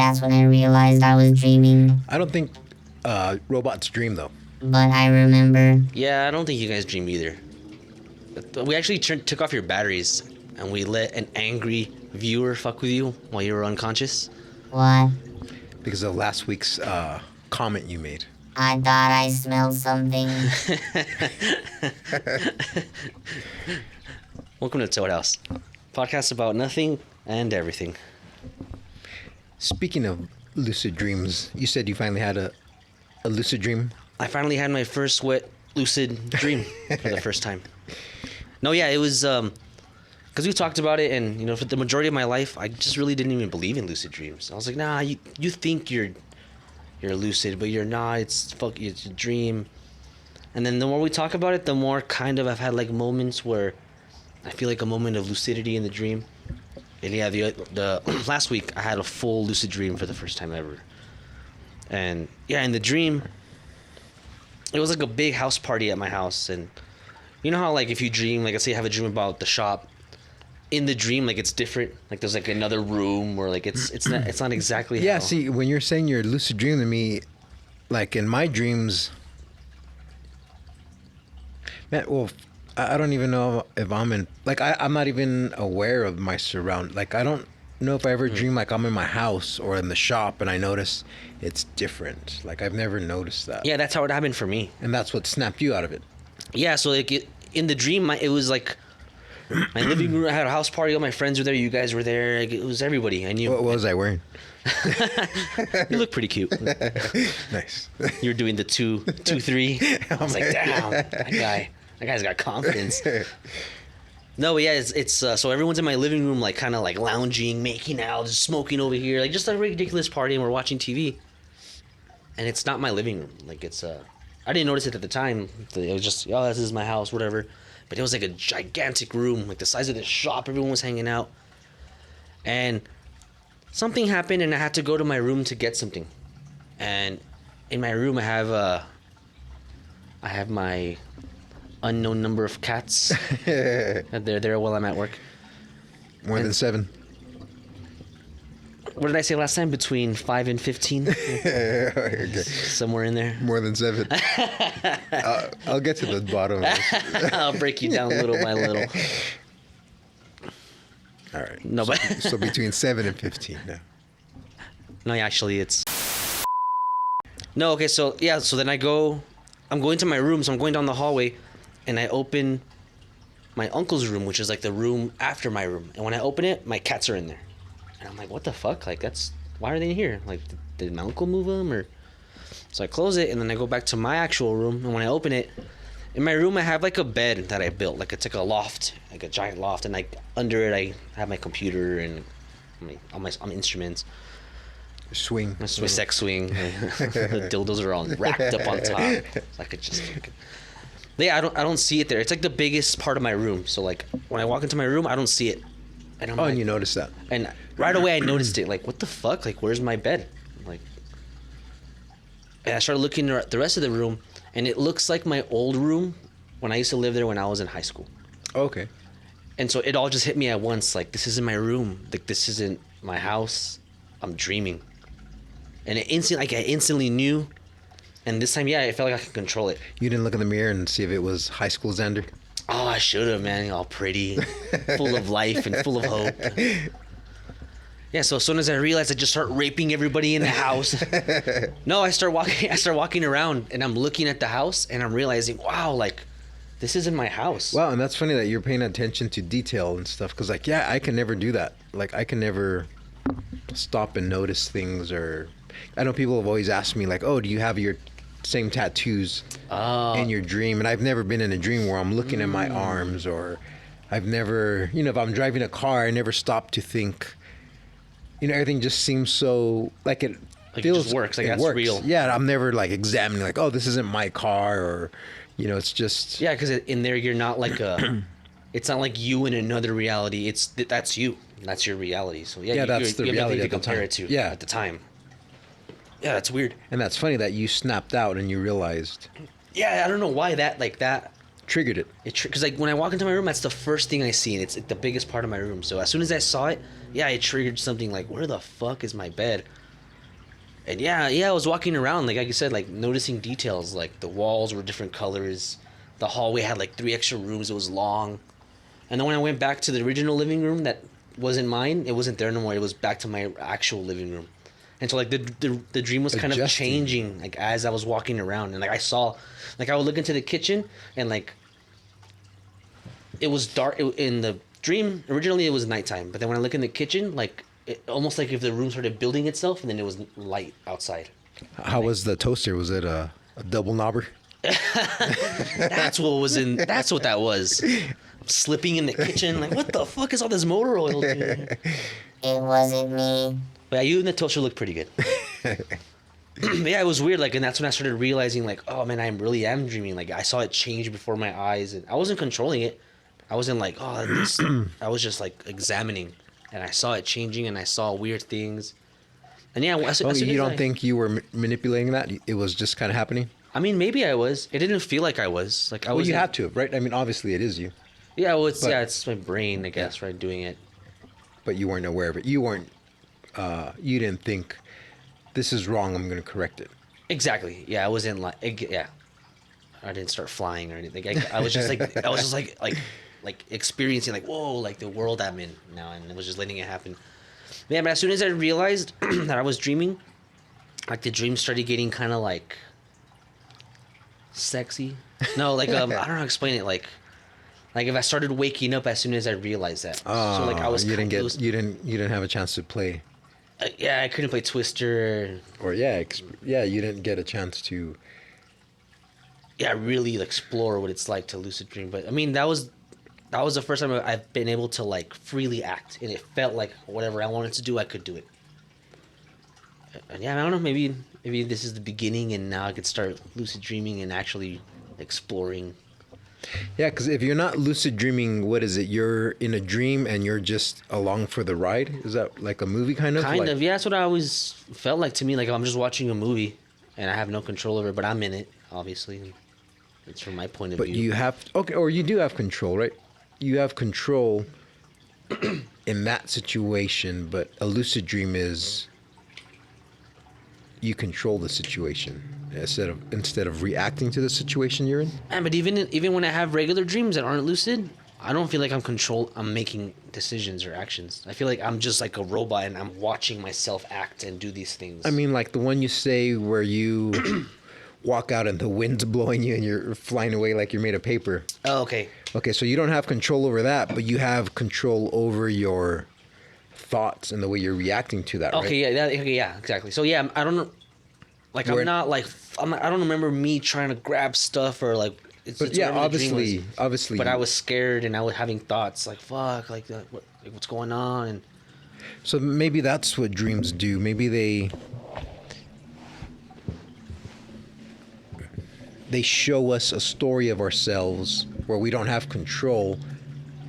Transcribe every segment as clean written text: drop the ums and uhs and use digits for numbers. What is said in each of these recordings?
that's when I realized I was dreaming. I don't think robots dream though. But I remember. Yeah, I don't think you guys dream either. We actually took off your batteries, and we let an angry viewer fuck with you while you were unconscious. What? Because of last week's comment you made. I thought I smelled something. Welcome to Toad House. Podcast about nothing and everything. Speaking of lucid dreams, you said you finally had a lucid dream. I finally had my first wet lucid dream for the first time. No, yeah, it was because we talked about it, and you know, for the majority of my life, I just really didn't even believe in lucid dreams. I was like, nah, you think you're lucid, but you're not. It's a dream. And then the more we talk about it, the more kind of I've had like moments where I feel like a moment of lucidity in the dream. And yeah, the last week I had a full lucid dream for the first time ever. And yeah, in the dream, it was like a big house party at my house. And you know how like if you dream, like let's say you have a dream about the shop, in the dream like it's different. Like there's like another room, or like it's not exactly. Yeah, how... see, when you're saying you're lucid dream to me, like in my dreams, man, well, I don't even know if I'm in, like I'm not even aware of my surround. Like I don't know if I ever dream like I'm in my house or in the shop and I notice it's different. Like I've never noticed that. Yeah, that's how it happened for me. And that's what snapped you out of it. Yeah, so like in the dream, it was like my living room. I had a house party. All my friends were there. You guys were there. Like, it was everybody. I knew. What was I wearing? You look pretty cute. Nice. You were doing the 2-3. I was like, damn, that guy's got confidence. No, but yeah, it's so everyone's in my living room, like kind of like lounging, making out, just smoking over here, like just a ridiculous party, and we're watching TV. And it's not my living room. Like it's I didn't notice it at the time. It was just, oh, this is my house, whatever. But it was like a gigantic room, like the size of this shop. Everyone was hanging out. And something happened, and I had to go to my room to get something. And in my room, I have my unknown number of cats. They're there while I'm at work. More than 7. What did I say last time? Between 5 and 15? Okay. Somewhere in there. More than 7. I'll get to the bottom of this. I'll break you down little by little. All right. No, but so between 7 and 15 now. No, actually, it's... No, okay, so, yeah, so then I'm going to my room, so I'm going down the hallway, and I open my uncle's room, which is like the room after my room. And when I open it, my cats are in there. And I'm like, what the fuck? Like, why are they in here? Like, did my uncle move them? Or... So I close it, and then I go back to my actual room, and when I open it, in my room, I have like a bed that I built. Like, it's like a loft, like a giant loft, and like under it, I have my computer and all my instruments. Swing. My sex swing. The dildos are all racked up on top. So I could just... Yeah, I don't see it there. It's like the biggest part of my room. So like when I walk into my room, I don't see it. And I'm and you noticed that. And right away I noticed it. Like, what the fuck? Like, where's my bed? Like, and I started looking at the rest of the room, and it looks like my old room when I used to live there when I was in high school. Okay. And so it all just hit me at once. Like, this isn't my room. Like, this isn't my house. I'm dreaming. And I instantly knew. And this time, yeah, I felt like I could control it. You didn't look in the mirror and see if it was high school Xander? Oh, I should have, man. All pretty, full of life and full of hope. Yeah, so as soon as I realized, I just start raping everybody in the house. No, I start walking around, and I'm looking at the house, and I'm realizing, wow, like, this isn't my house. Wow, and that's funny that you're paying attention to detail and stuff. Because, like, yeah, I can never do that. Like, I can never stop and notice things. Or I know people have always asked me, like, oh, do you have your same tattoos in your dream? And I've never been in a dream where I'm looking at my arms, or I've never, if I'm driving a car, I never stop to think, everything just seems so like it feels, it just works, like it that's works. real. Yeah, I'm never like examining like, oh, this isn't my car, or it's just, yeah, because in there you're not like it's not like you in another reality. That's you, that's your reality. So yeah, that's the you have reality nothing to at the compare time. it to. Yeah, at the time. Yeah, that's weird. And that's funny that you snapped out and you realized. Yeah, I don't know why that triggered it. Because like when I walk into my room, that's the first thing I see, and it's like the biggest part of my room. So as soon as I saw it, yeah, it triggered something like, where the fuck is my bed? And yeah, I was walking around, like I said, like noticing details, like the walls were different colors, the hallway had like 3 extra rooms, it was long. And then when I went back to the original living room that wasn't mine, it wasn't there no more. It was back to my actual living room. And so like the dream was kind of Adjusting. changing like as I was walking around, and like I saw, like I would look into the kitchen, and like it was dark in the dream. Originally it was nighttime, but then when I look in the kitchen, like it, almost like if the room started building itself, and then it was light outside. How was the toaster? Was it a double knobber? That's what was in. That's what that was. Slipping in the kitchen, like what the fuck is all this motor oil doing? It wasn't me. But yeah, you and the toaster look pretty good. Yeah, it was weird. Like, and that's when I started realizing, like, oh man, I really am dreaming. Like, I saw it change before my eyes, and I wasn't controlling it. I wasn't like, oh, this. I was just like examining, and I saw it changing, and I saw weird things. And yeah, as Oh, soon you as don't I- think you were manipulating that? It was just kind of happening? I mean, maybe I was. It didn't feel like I was. Like I Well, was. you have to, right? I mean, obviously it is you, Yeah, well, it's but- it's my brain, I guess, right, doing it. but you weren't aware of it. You weren't. You didn't think this is wrong. I'm going to correct it. Exactly. Yeah, I wasn't like. Yeah, I didn't start flying or anything. I was just like. I was just like experiencing like whoa, like the world I'm in now, and it was just letting it happen. Yeah, but as soon as I realized that I was dreaming, like the dream started getting kind of like sexy. No, like I don't know how to explain it. Like if I started waking up as soon as I realized that. Oh, So like I was. you didn't it get. was- You didn't have a chance to play. Yeah, I couldn't play Twister. Or yeah, you didn't get a chance to. Yeah, really explore what it's like to lucid dream. But I mean, that was the first time I've been able to like freely act, and it felt like whatever I wanted to do, I could do it. And yeah, I don't know. Maybe this is the beginning, and now I could start lucid dreaming and actually exploring. Yeah, because if you're not lucid dreaming, what is it? You're in a dream and you're just along for the ride. Is that like a movie kind of? Kind Like- of, yeah. That's what I always felt like to me. Like I'm just watching a movie, and I have no control over it, but I'm in it. Obviously, it's from my point of But view. you have or you do have control, right? You have control in that situation, but a lucid dream is you control the situation instead of reacting to the situation you're in. And but even when I have regular dreams that aren't lucid, I don't feel like I'm making decisions or actions. I feel like I'm just like a robot, and I'm watching myself act and do these things. I mean, like the one you say where you walk out and the wind's blowing you and you're flying away like you're made of paper. oh, okay. Okay, so you don't have control over that, but you have control over your thoughts and the way you're reacting to that, right? Okay, yeah, exactly. So yeah, I don't know. Like Where- I'm not like I don't remember me trying to grab stuff or like. But it's yeah, whatever the dream was. obviously. But I was scared, and I was having thoughts like fuck, like what's going on, and So maybe that's what dreams do. Maybe they show us a story of ourselves where we don't have control,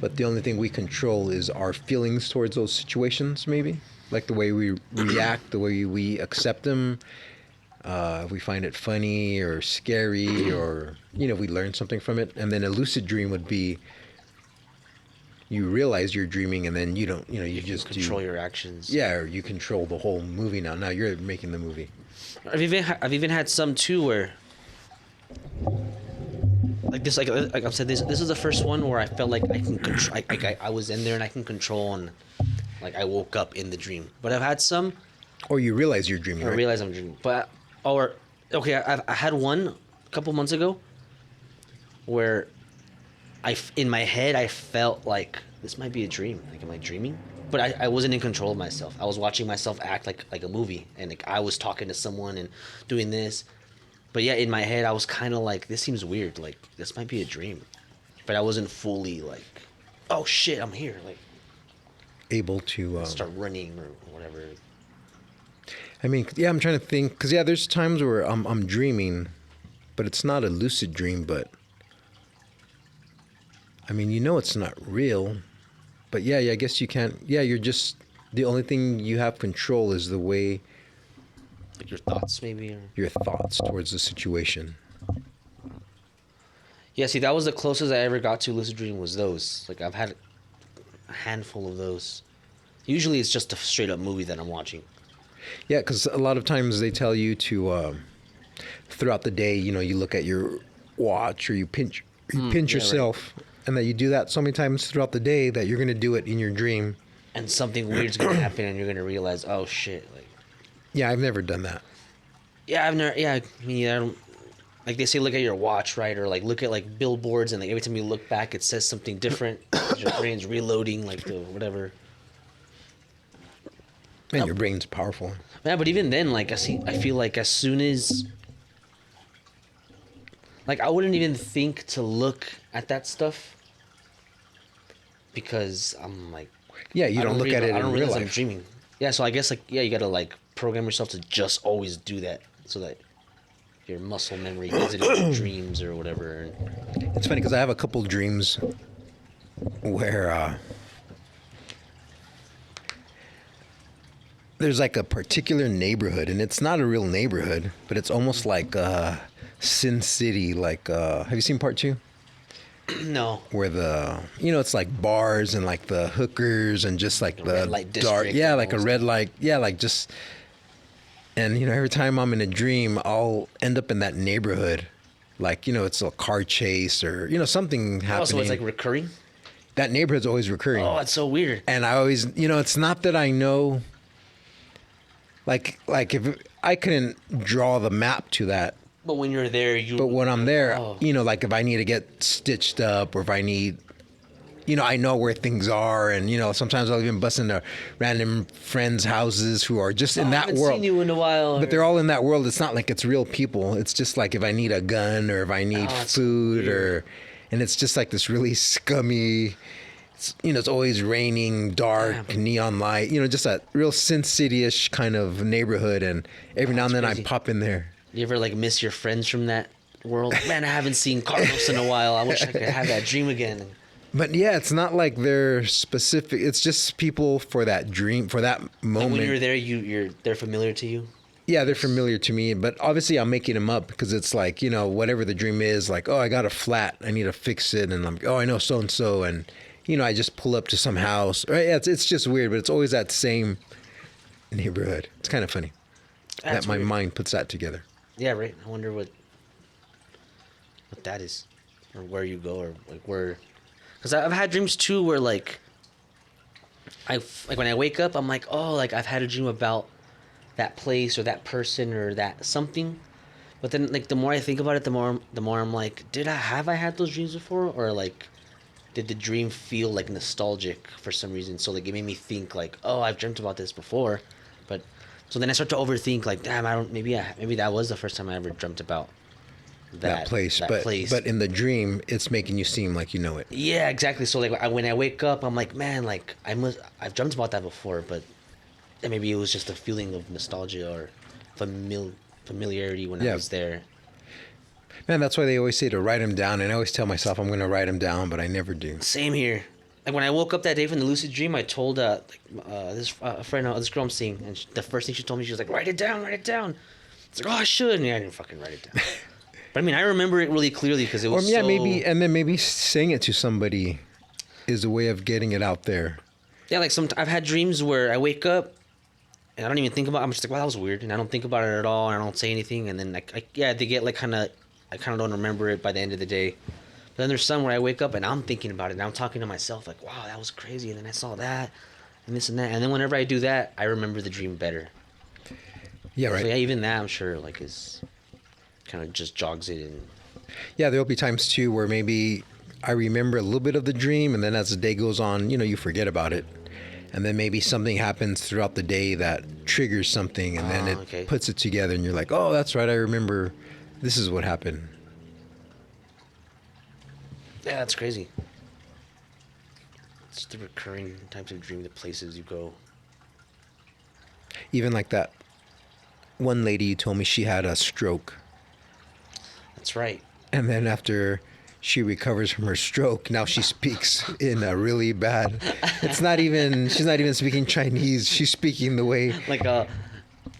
but the only thing we control is our feelings towards those situations, maybe. Like the way we react, the way we accept them. If we find it funny or scary, or if we learn something from it. And then a lucid dream would be you realize you're dreaming, and then you don't, you just control do. your actions. Yeah, or you control the whole movie now. Now you're making the movie. I've even had some too where like this like I've said this is the first one where I felt like I can control I was in there and I can control, and like I woke up in the dream. But I've had some Or you realize you're dreaming, I right? realize I'm dreaming. But I had one a couple months ago where in my head I felt like this might be a dream. Like am I dreaming? But I wasn't in control of myself. I was watching myself act like a movie, and like I was talking to someone and doing this. But yeah, in my head I was kind of like, this seems weird. Like this might be a dream. But I wasn't fully like, oh shit, I'm here. Like Able to. start running or whatever. I mean, yeah, I'm trying to think, because yeah, there's times where I'm dreaming, but it's not a lucid dream. But I mean, it's not real. But yeah, I guess you can't. Yeah, you're just the only thing you have control is the way Like your thoughts maybe. Or... your thoughts towards the situation. Yeah, see, that was the closest I ever got to lucid dream was those. Like, I've had a handful of those. Usually it's just a straight up movie that I'm watching. Yeah, because a lot of times they tell you to throughout the day, you look at your watch or you pinch yeah, right. yourself, and that you do that so many times throughout the day that you're gonna do it in your dream. And something weird's gonna happen, and you're gonna realize, oh shit, like. Yeah, I've never done that. Yeah, I've never. Yeah, I mean, I don't. Like they say, look at your watch, right? Or like look at like billboards, and like every time you look back, it says something different. 'Cause your brain's reloading, like the whatever. Man, your brain's powerful. Yeah, but even then, like I feel like as soon as, like I wouldn't even think to look at that stuff because I'm like, Yeah, you don't look at it I in don't real realize I'm life. dreaming. Yeah, so I guess like yeah, you gotta like program yourself to just always do that so that your muscle memory gets it in your dreams or whatever. It's funny because I have a couple dreams where there's like a particular neighborhood, and it's not a real neighborhood, but it's almost like Sin City. Like, have you seen part two? No. Where it's like bars and like the hookers and just like the red light dark, district yeah, like a almost. red light, yeah, like just, and every time I'm in a dream, I'll end up in that neighborhood, like it's a car chase or something happening. Oh, so it's like recurring? That neighborhood's always recurring. Oh, that's so weird. And I always, it's not that I know, like if I couldn't draw the map to that, But when you're there, but when I'm there, Oh. like if I need to get stitched up or if I need, I know where things are, and sometimes I'll even bust into random friends' houses who are just in I that haven't world. seen you in a while. But they're all in that world. It's not like it's real people. It's just like if I need a gun or if I need that's food weird. and it's just like this really scummy. It's always raining, dark, Damn. neon light. Just a real Sin City-ish kind of neighborhood, and every now and then crazy. I pop in there. You ever like miss your friends from that world? Man, I haven't seen Carlos in a while. I wish I could have that dream again. But yeah, it's not like they're specific. It's just people for that dream, for that Like moment. when you're there, they're familiar to you. Yeah, they're familiar to me, but obviously I'm making them up because it's like, whatever the dream is, like, oh, I got a flat, I need to fix it, and I'm like, oh, I know so and so, and I just pull up to some house. Right? Yeah, it's just weird, but it's always that same neighborhood. It's kind of funny That's that my weird. mind puts that together. Yeah, right. I wonder what that is, or where you go, or like where. Because I've had dreams too, where like like when I wake up, I'm like, oh, like I've had a dream about that place or that person or that something. But then, like the more I think about it, the more I'm like, have I had those dreams before, or like, did the dream feel like nostalgic for some reason? So like it made me think like, oh, I've dreamt about this before, but so then I start to overthink like, damn, I don't maybe that was the first time I ever dreamt about That place, but in the dream, it's making you seem like you know it. Yeah, exactly. So like when I wake up, I'm like, man, like I've dreamt about that before, but maybe it was just a feeling of nostalgia or familiarity when I Yeah. was there. Man, that's why they always say to write them down, and I always tell myself I'm going to write them down, but I never do. Same here. Like when I woke up that day from the lucid dream, I told this friend, this girl I'm seeing, and the first thing she told me, she was like, write it down, write it down. It's like, oh, I should. And yeah, I didn't fucking write it down. But I mean, I remember it really clearly because it Or was yeah, so... maybe saying it to somebody is a way of getting it out there. Yeah, like I've had dreams where I wake up and I don't even think about it. I'm just like, wow, that was weird. And I don't think about it at all. And I don't say anything. And then they get like I kind of don't remember it by the end of the day. But then there's some where I wake up and I'm thinking about it. And I'm talking to myself like, wow, that was crazy. And then I saw that and this and that. And then whenever I do that, I remember the dream better. Yeah, right. So yeah, even that I'm sure like is kind of just jogs it. And Yeah, there'll be times too where maybe I remember a little bit of the dream, and then as the day goes on, you forget about it. And then maybe something happens throughout the day that triggers something, and then it okay. puts it together, and you're like, oh, that's right, I remember this is what happened. yeah, that's crazy. It's the recurring types of dream, the places you go. Even like that one lady you told me she had a stroke. That's right. And then after she recovers from her stroke, now she speaks in a really bad. She's not even speaking Chinese. She's speaking the way. Like a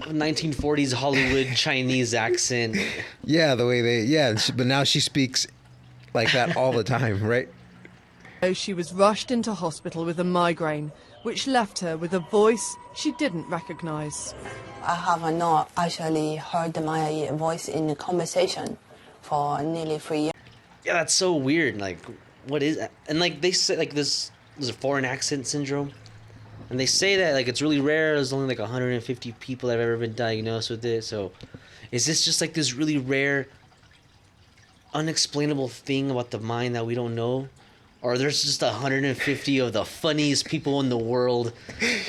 1940s Hollywood Chinese accent. Yeah, the way but now she speaks like that all the time, right? She was rushed into hospital with a migraine which left her with a voice she didn't recognise. I have not actually heard my voice in a conversation for nearly 3 years. Yeah, that's so weird. Like, what is that? And like they say, like there's a foreign accent syndrome, and they say that like it's really rare. There's only like 150 people that have ever been diagnosed with it. So, is this just like this really rare, unexplainable thing about the mind that we don't know? Or there's just 150 of the funniest people in the world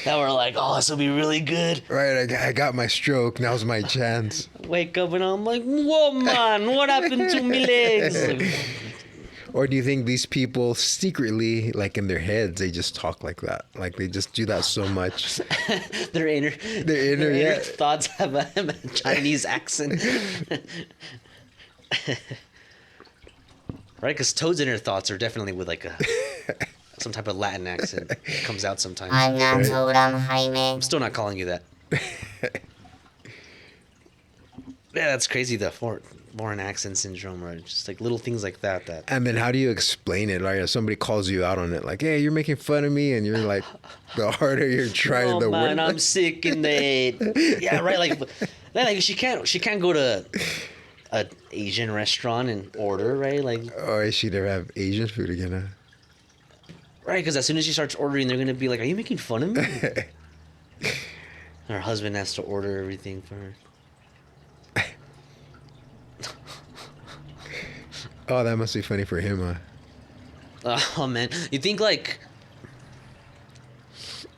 that were like, oh, this will be really good. Right, I got my stroke. Now's my chance. Wake up and I'm like, whoa, man, what happened to me legs? Like, Or do you think these people secretly, like in their heads, they just talk like that? Like they just do that so much. their inner yeah. thoughts have a Chinese accent. Right, because Toad's inner thoughts are definitely with like some type of Latin accent. It comes out sometimes. I'm not Toad, I'm Jaime. I'm still not calling you that. Yeah, that's crazy. The foreign accent syndrome, or just like little things like that. And then how do you explain it? Like if somebody calls you out on it, like, hey, you're making fun of me, and you're like, the harder you're trying, oh the man, worse. I'm sick in the head. Yeah, right. Like she can't go to an Asian restaurant and order, right? Like, or she'd ever have Asian food again, huh? right, because as soon as she starts ordering, they're gonna be like, "Are you making fun of me?" Her husband has to order everything for her. Oh, that must be funny for him, huh? Oh man, you think like,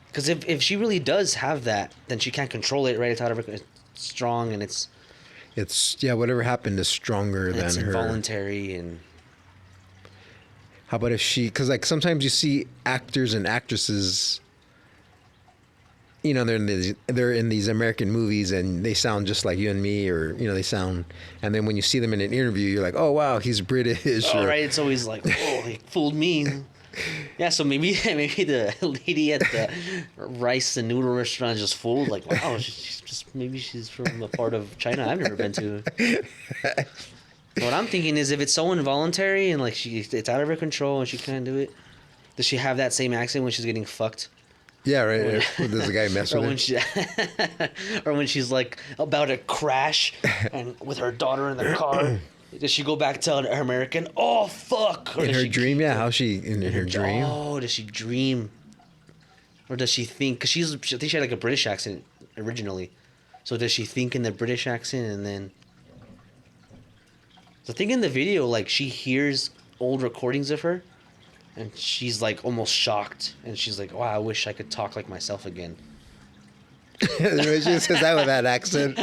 because if she really does have that, then she can't control it, right? It's out of her, it's strong and it's Yeah, whatever happened is stronger than it's her. involuntary. And How about if she, because like sometimes you see actors and actresses, you know, they're in these American movies and they sound just like you and me, or you know, they sound, and then when you see them in an interview, you're like, oh wow, he's British. oh, right, it's always like, oh, he fooled me. Yeah, so maybe the lady at the rice and noodle restaurant is just fooled. Like, wow, she's from a part of China I've never been to. What I'm thinking is, if it's so involuntary and like it's out of her control and she can't do it, does she have that same accent when she's getting fucked? Yeah, right. Does the guy mess Or with when her? or when she's like about to crash and with her daughter in the car, does she go back to her American? Oh fuck! Or In does her she dream, yeah. How she in her dream? Oh, does she dream? Or does she think? Because I think she had like a British accent originally. So does she think in the British accent and then? The thing in the video, like she hears old recordings of her, and she's like almost shocked, and she's like, "Wow, I wish I could talk like myself again." She says that with that accent.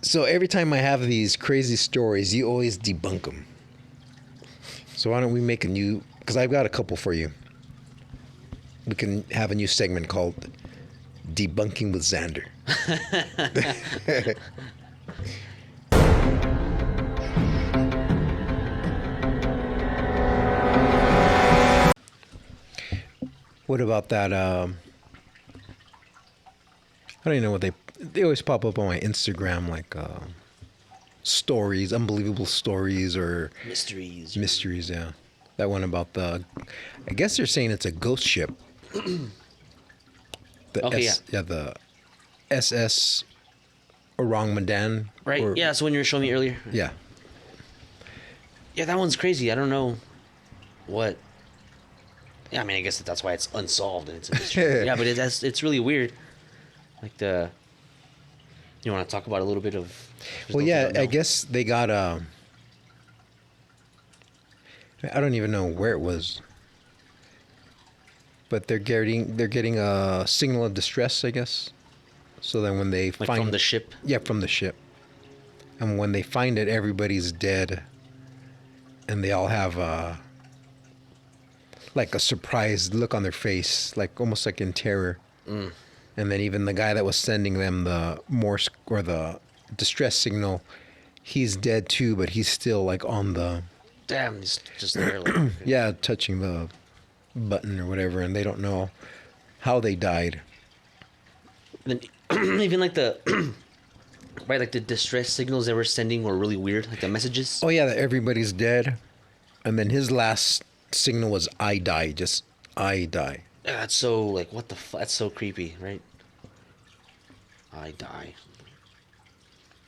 So every time I have these crazy stories, you always debunk them. So why don't we make a new? Because I've got a couple for you. We can have a new segment called "Debunking with Xander." What about that? I don't even know what they always pop up on my Instagram, like stories, unbelievable stories or Mysteries. mysteries. Yeah, that one about I guess they're saying it's a ghost ship. Okay, The SS Orang Medan. Right. Yeah. So when you were showing me earlier. Yeah. Yeah, that one's crazy. I don't know what. Yeah, I mean, I guess that's why it's unsolved and it's a mystery. Yeah, but it's really weird. Like you want to talk about a little bit of? Well, yeah, I guess they got I don't even know where it was, but they're getting a signal of distress, I guess. So then when they like find from the ship. Yeah, from the ship, and when they find it, everybody's dead, and they all have like a surprised look on their face, like almost like in terror. Mm. And then even the guy that was sending them the Morse or the distress signal, he's dead too, but he's still like on the Damn, he's just there. Like, yeah, touching the button or whatever, and they don't know how they died. Then even like the right, like the distress signals they were sending were really weird. Like the messages. Oh yeah, that everybody's dead, And then his last signal was "I die," just "I die." Yeah, that's so like what the fuck? That's so creepy, right? I die.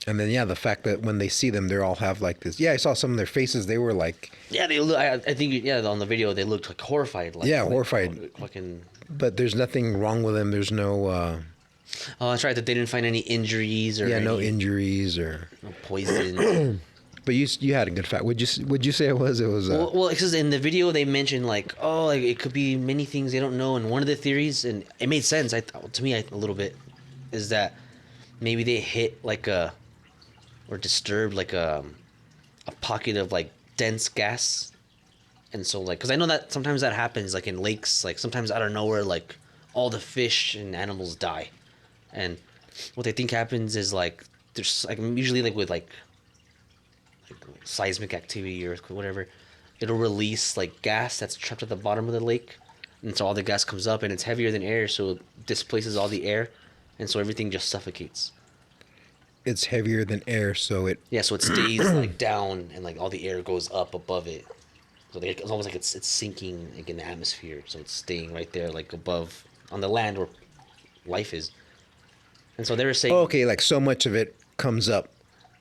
And then the fact that when they see them, they all have like this. Yeah, I saw some of their faces. They were like, Yeah, they look. I think on the video they looked like horrified. Like, horrified. Fucking. But there's nothing wrong with them. There's no. Oh, that's right. That they didn't find any injuries or no injuries or no poison. But you had a good fact. Would you say it was? It was. Well, because in the video they mentioned like, oh, like it could be many things they don't know, and one of the theories, and it made sense. To me a little bit, is that maybe they hit like or disturbed like a pocket of like dense gas, and so like, because I know that sometimes that happens like in lakes, like sometimes out of nowhere, like all the fish and animals die, and what they think happens is like there's like usually like with like seismic activity or whatever, it'll release like gas that's trapped at the bottom of the lake, and so all the gas comes up and it's heavier than air, so it displaces all the air, and so everything just suffocates. It's heavier than air, so it. Yeah, so it stays like down, and like all the air goes up above it. So it's almost like it's sinking like in the atmosphere, so it's staying right there like above on the land where life is. And so they were saying, Oh, okay, like so much of it comes up.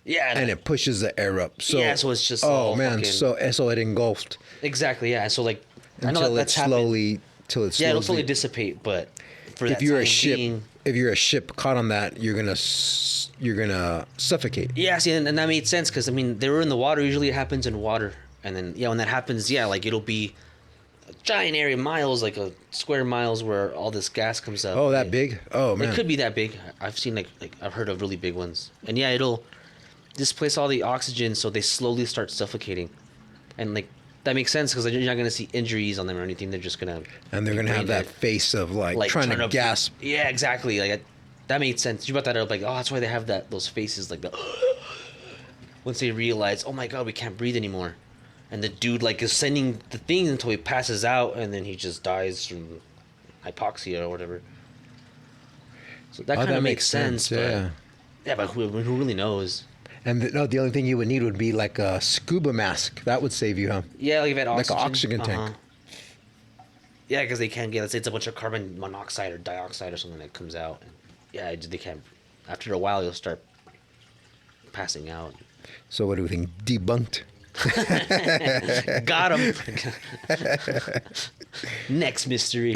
Yeah, And it pushes the air up. So yeah, so it's just oh all man, fucking- so it engulfed exactly, yeah. So like I know until it that's happened. slowly till it Yeah, it'll slowly slowly dissipate, but for if that you're a time ship, being, if you're a ship caught on that, you're gonna suffocate. yeah, see, and that made sense because I mean they were in the water. Usually it happens in water, and then when that happens, like it'll be a giant area, miles, like a square miles, where all this gas comes up. Oh, that big? Oh man, It could be that big. I've seen like I've heard of really big ones, and it'll displace all the oxygen, so they slowly start suffocating, and like that makes sense because you're not gonna see injuries on them or anything. They're just gonna and they're be gonna have brain that dead. face of like trying to gasp. Yeah, exactly. Like that made sense. You brought that up. Like, oh, that's why they have those faces like that. Once they realize, oh my god, we can't breathe anymore, and the dude like is sending the thing until he passes out, and then he just dies from hypoxia or whatever. So that kind of makes sense. Yeah. But who really knows? And the only thing you would need would be like a scuba mask. That would save you, huh? Yeah, like if it had Like oxygen. an oxygen tank. Yeah, because they can't get. Let's say it's a bunch of carbon monoxide or dioxide or something that comes out. And they can't. After a while, you'll start passing out. So what do we think? Debunked. Got him. Next mystery.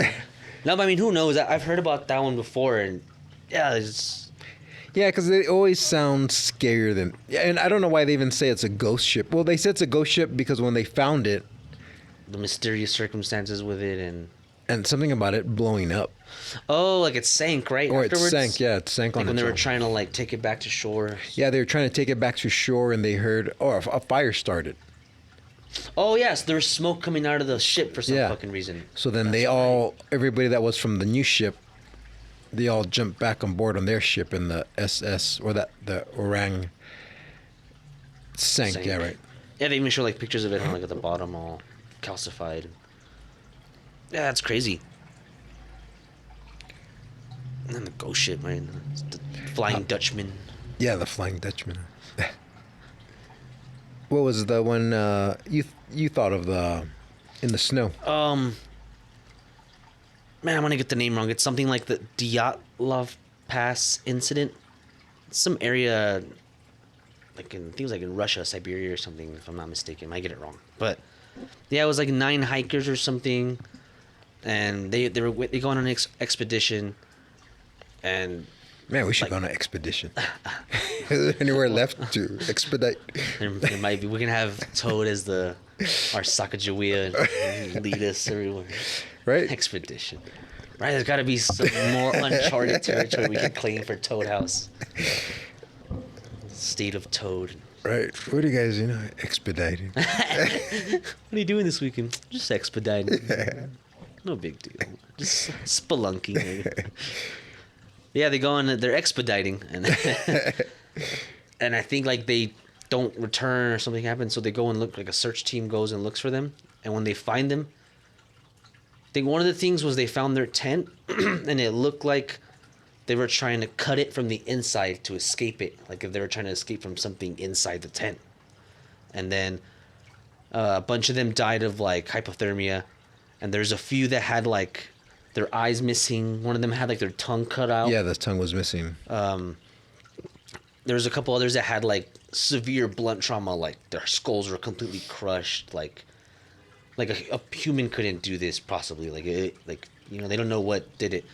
No, but I mean, who knows? I've heard about that one before, and it's. Yeah, because they always sound scarier than. Yeah, and I don't know why they even say it's a ghost ship. Well, they said it's a ghost ship because when they found it, The mysterious circumstances with it, and something about it blowing up, like it sank, right? or Afterwards? it sank. Yeah, it sank Like on when its they were own. trying to like take it back to shore. Yeah, they were trying to take it back to shore, and they heard, a fire started. Oh yes, there was smoke coming out of the ship for some Yeah. fucking reason. So then That's everybody that was from the new ship, they all jumped back on board on their ship, and the SS or the Orang sank. Sank. Yeah, right. Yeah, they even show like pictures of it on like at the bottom, all calcified. Yeah, that's crazy. And then the ghost ship, man. The Flying Dutchman. Yeah, the Flying Dutchman. What was the one you thought of in the snow? Man, I'm gonna get the name wrong. It's something like the Dyatlov Pass incident. It's some area, like I think it was like in Russia, Siberia or something, if I'm not mistaken. I might get it wrong, but yeah, it was like 9 hikers or something, and they go on an expedition, and Man, we should go on an expedition. Is there anywhere left to expedite? there might be. We can have Toad as our Sacagawea and lead us everywhere. Right? Expedition. Right, there's got to be some more uncharted territory we can claim for Toad House. State of Toad. Right. What do you guys, expediting? What are you doing this weekend? Just expediting. No big deal. Just spelunking. Yeah, they go on. They're expediting, and and I think like they don't return or something happens, so they go and look. Like a search team goes and looks for them, and when they find them, I think one of the things was they found their tent, and it looked like they were trying to cut it from the inside to escape it, like if they were trying to escape from something inside the tent. And then A bunch of them died of like hypothermia, and there's a few that had like their eyes missing. One of them had like their tongue cut out. Yeah, the tongue was missing. There's a couple others that had like severe blunt trauma, like their skulls were completely crushed. Like a human couldn't do this possibly. They don't know what did it.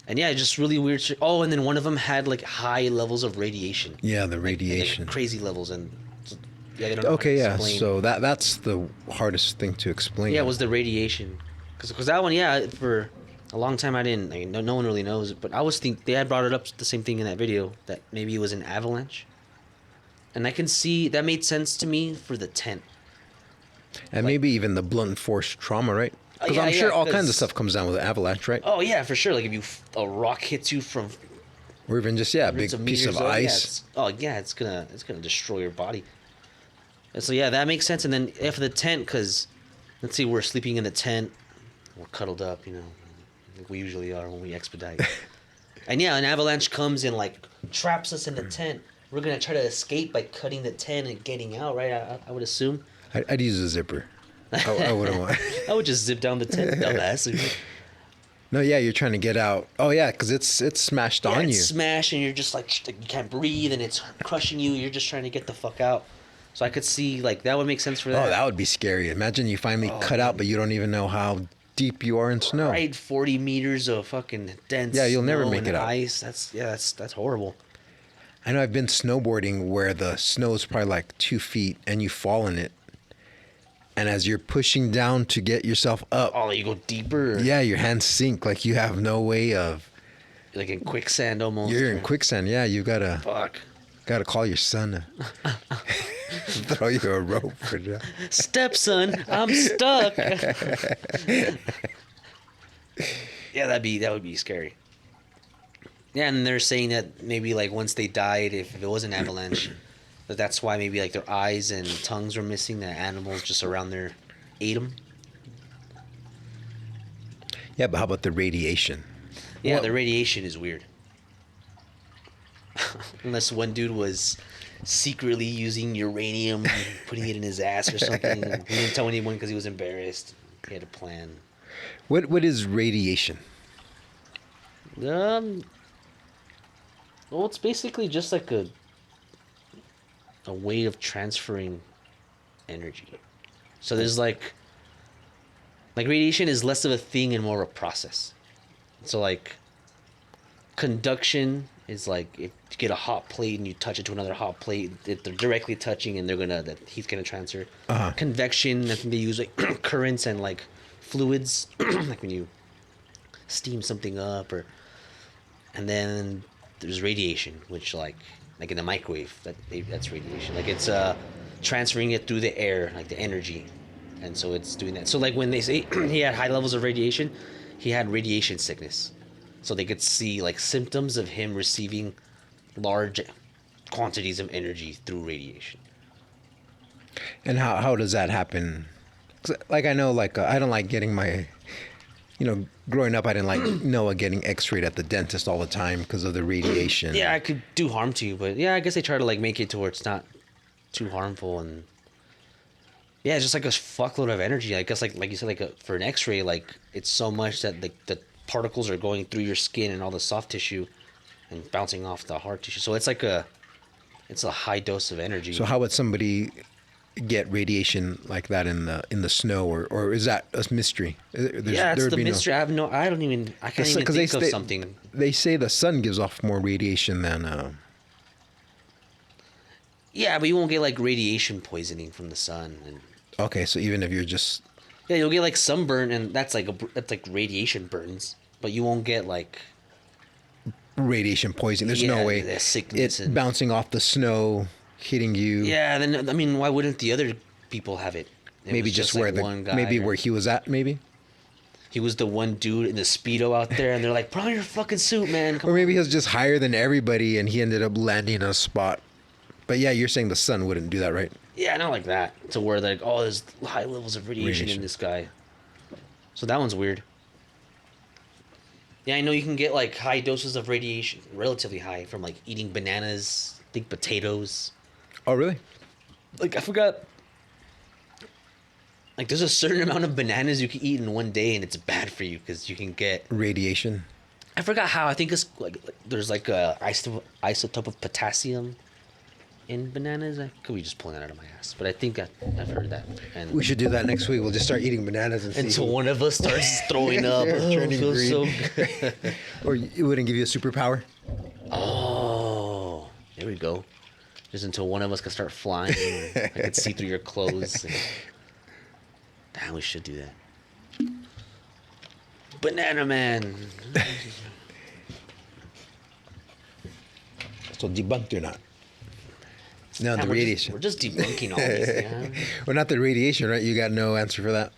And yeah, just really weird shit. Oh, and then one of them had like high levels of radiation. Yeah, the radiation. Like crazy levels, and yeah, they don't know Okay, how to yeah. explain. So that's the hardest thing to explain. Yeah, it was the radiation. Because that one, yeah, for a long time no one really knows. But I was they had brought it up, the same thing in that video, that maybe it was an avalanche. And I can see, that made sense to me for the tent. And maybe even the blunt force trauma, right? Because I'm sure all kinds of stuff comes down with an avalanche, right? Oh, yeah, for sure. Like if a rock hits you from Or even just, a big hundreds of piece of meters away, ice. it's gonna destroy your body. And so yeah, that makes sense. And then for the tent, because let's say we're sleeping in the tent, we're cuddled up, like we usually are when we expedite. And yeah, an avalanche comes and like traps us in the tent. We're gonna try to escape by cutting the tent and getting out, right? I would assume. I'd use a zipper. I wouldn't want. I would just zip down the tent, dumbass. No, yeah, you're trying to get out. Oh yeah, because it's smashed on you. It's smashed, and you're just like you can't breathe, and it's crushing you. You're just trying to get the fuck out. So I could see like that would make sense for that. Oh, that would be scary. Imagine you finally cut out, but you don't even know how deep you are in snow. Right, 40 meters of fucking dense. Yeah, you'll never snow make and it out. Ice. That's horrible. I know I've been snowboarding where the snow is probably like 2 feet and you fall in it. And as you're pushing down to get yourself up, Oh, you go deeper. yeah, your hands sink like you have no way of. Like in quicksand almost. You're in quicksand. Yeah, you gotta call your son to throw you a rope for that. Stepson, I'm stuck. Yeah, that would be scary. Yeah, and they're saying that maybe like once they died, if it was an avalanche, that's why maybe like their eyes and tongues were missing. That animals just around there ate them. Yeah, but how about the radiation? Yeah, What- the radiation is weird. Unless one dude was secretly using uranium, and putting it in his ass or something. And he didn't tell anyone because he was embarrassed. He had a plan. What is radiation? Well, it's basically just like a way of transferring energy. So there's like radiation is less of a thing and more of a process. So like conduction is like if you get a hot plate and you touch it to another hot plate, they're directly touching and the heat's gonna transfer. Uh-huh. Convection, I think they use like currents and like fluids, like when you steam something up, and then there's radiation, which like in the microwave, that's radiation. Like it's transferring it through the air, like the energy, and so it's doing that. So like when they say he had high levels of radiation, he had radiation sickness, so they could see like symptoms of him receiving large quantities of energy through radiation. And how does that happen? 'Cause, like I know, like I don't like getting my, growing up I didn't like Noah getting X-rayed at the dentist all the time because of the radiation. Yeah, it could do harm to you, but yeah, I guess they try to like make it to where it's not too harmful, and yeah, it's just like a fuckload of energy. I guess like you said, like for an X-ray, like it's so much that the particles are going through your skin and all the soft tissue and bouncing off the hard tissue. So it's a high dose of energy. So how would somebody get radiation like that in the snow, or is that a mystery? Yeah, it's the mystery. I can't even think of something. They say the sun gives off more radiation than. Yeah, but you won't get like radiation poisoning from the sun, and Okay, so even if you're just. yeah, you'll get like sunburn, and that's like radiation burns, but you won't get like Radiation poisoning. There's no way the sickness it's and bouncing off the snow, hitting you. yeah. Then I mean, why wouldn't the other people have it? Maybe was just like, where one guy where he was at, maybe. he was the one dude in the Speedo out there, and they're like, "Put on your fucking suit, man." Come Or maybe on. he was just higher than everybody, and he ended up landing in a spot. But yeah, you're saying the sun wouldn't do that, right? Yeah, not like that. To where like, oh, there's high levels of radiation in this guy. So that one's weird. Yeah, I know you can get like high doses of radiation, relatively high, from like eating bananas, I think potatoes. Oh, really? Like I forgot Like, there's a certain amount of bananas you can eat in one day, and it's bad for you because you can get. Radiation. I forgot how. I think it's like there's like a isotope of potassium in bananas. I could be just pulling that out of my ass, but I think I've heard that. And We should do that next week. We'll just start eating bananas and see. until one of us starts throwing up, oh, it Turning feels so green. good. Or it wouldn't give you a superpower. Oh, there we go. Just until one of us could start flying. I could see through your clothes. Damn, we should do that. Banana Man. So debunked or not? No, Damn, the radiation. We're just debunking all these. Yeah. Well, not the radiation, right? You got no answer for that.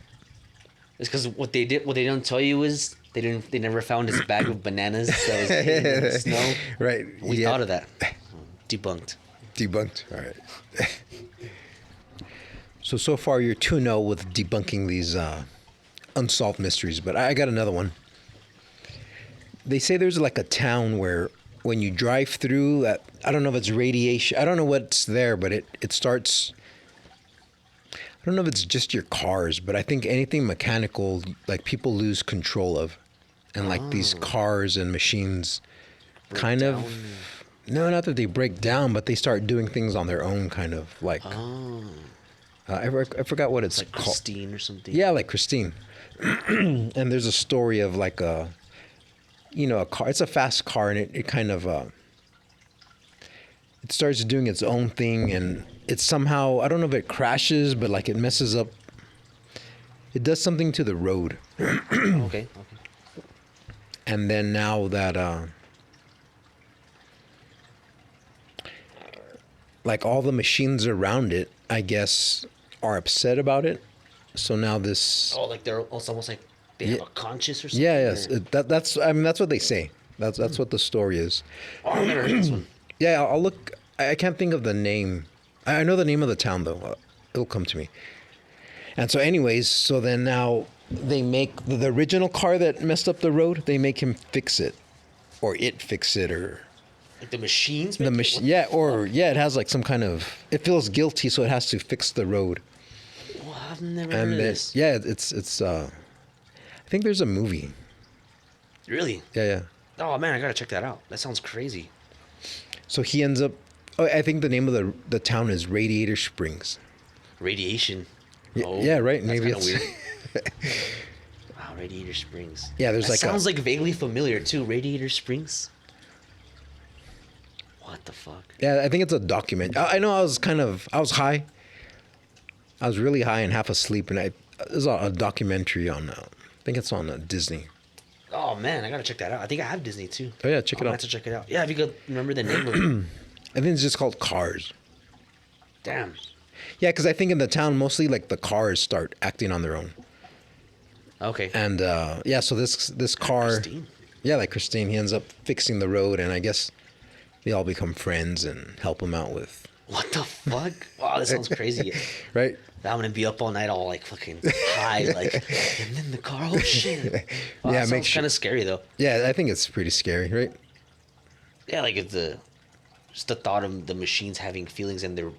It's because what they don't tell you is they never found his bag of bananas that was hidden in the snow. Right. We thought of that. Debunked. Debunked. All right. So far you're 2-0 with debunking these unsolved mysteries, but I got another one. They say there's like a town where when you drive through, I don't know if it's radiation. I don't know what's there, but it starts. I don't know if it's just your cars, but I think anything mechanical, like people lose control of, and like these cars and machines, kind of. No, not that they break down, but they start doing things on their own, kind of like. I forgot what it's Like called. Christine or something. Yeah, like Christine. And there's a story of like a car. It's a fast car, and it kind of it starts doing its own thing, and it somehow, I don't know if it crashes, but like it messes up. It does something to the road. Okay. And then now that like all the machines around it, I guess, are upset about it. So now this. Oh, like it's almost like they have a conscience or something. Yeah, yes. or- That's what they say. That's what the story is. Oh, I've never heard this one. Yeah, I'll look. I can't think of the name. I know the name of the town though. It'll come to me. And so, anyways, so then now they make the original car that messed up the road. They make him fix it, or it fix it, or Like the machines. the make it? machine. What Yeah, the or fuck? yeah, it has like some kind of. It feels guilty, so it has to fix the road. Well, I've never heard And of then, this. yeah, it's. I think there's a movie. Really? Yeah. Oh man, I gotta check that out. That sounds crazy. So he ends up. Oh, I think the name of the town is Radiator Springs. Radiation. Yeah, right. That's Maybe kinda it's. weird. Wow, Radiator Springs. Yeah, there's that like sounds like vaguely familiar too. Radiator Springs. What the fuck? Yeah, I think it's a document. I know I was high. I was really high and half asleep, and there's a documentary on. I think it's on Disney. Oh man, I gotta check that out. I think I have Disney too. Oh yeah, check it I out. have to check it out. Yeah, if you could remember the name of it. I think it's just called Cars. Damn. Yeah, because I think in the town mostly like the cars start acting on their own, Okay. and yeah, so this car, Christine. yeah, like Christine, he ends up fixing the road, and I guess they all become friends and help him out with, What the fuck? Wow, that sounds crazy. right? I'm gonna be up all night, all like fucking high, like, and then the car. Oh shit. Wow, Yeah, that make sounds sure- kind of scary though. Yeah, I think it's pretty scary, right? Yeah, like if just the thought of the machines having feelings and they're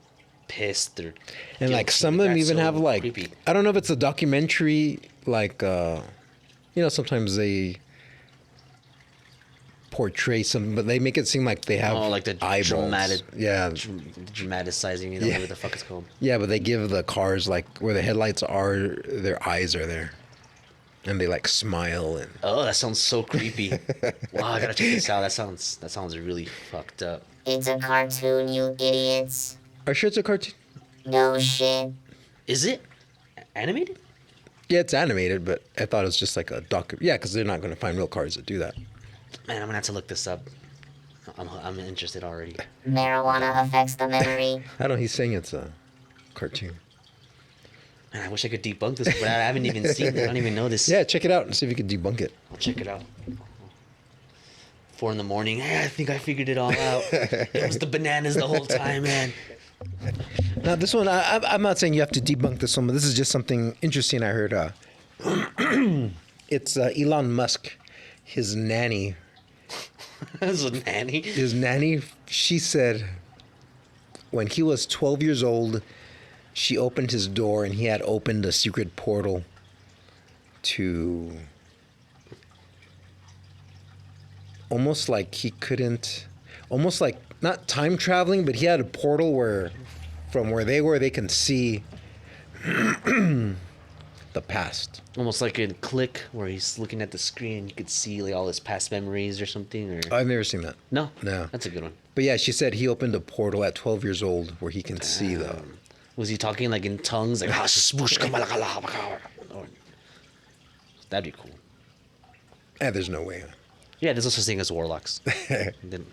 pissed, they're And like guilty, some of them that's even so have like creepy. I don't know if it's a documentary, like sometimes they portray some, but they make it seem like they have like the eyeballs. Dramaticizing, Yeah. whatever the fuck it's called. Yeah, but they give the cars like where the headlights are, their eyes are there, and they like smile and. Oh, that sounds so creepy. Wow, I gotta check this out. That sounds really fucked up. It's a cartoon, you idiots. Are you sure it's a cartoon? No shit. Is it animated? Yeah, it's animated, but I thought it was just like a doc. Yeah, because they're not going to find real cars that do that. Man, I'm gonna have to look this up. I'm interested already. Marijuana affects the memory. I don't. He's saying it's a cartoon. Man, I wish I could debunk this, but I haven't even seen it. I don't even know this. Yeah, check it out and see if you can debunk it. I'll check it out. 4 in the morning. Hey, I think I figured it all out. It was the bananas the whole time, man. Now this one, I'm not saying you have to debunk this one, but this is just something interesting I heard. It's Elon Musk, his nanny. This is a nanny. His nanny, she said, when he was 12 years old, she opened his door and he had opened a secret portal to almost like he couldn't, almost like not time traveling, but he had a portal where from where they were, they can see the past. Almost like in Click, where he's looking at the screen, you could see like all his past memories or something. Or I've never seen that. no, No. that's a good one. But yeah, she said he opened a portal at 12 years old where he can see the. Was he talking like in tongues, like "Ah, smoosh, or- that'd be cool. There's no way. Yeah, there's also such thing as warlocks. Then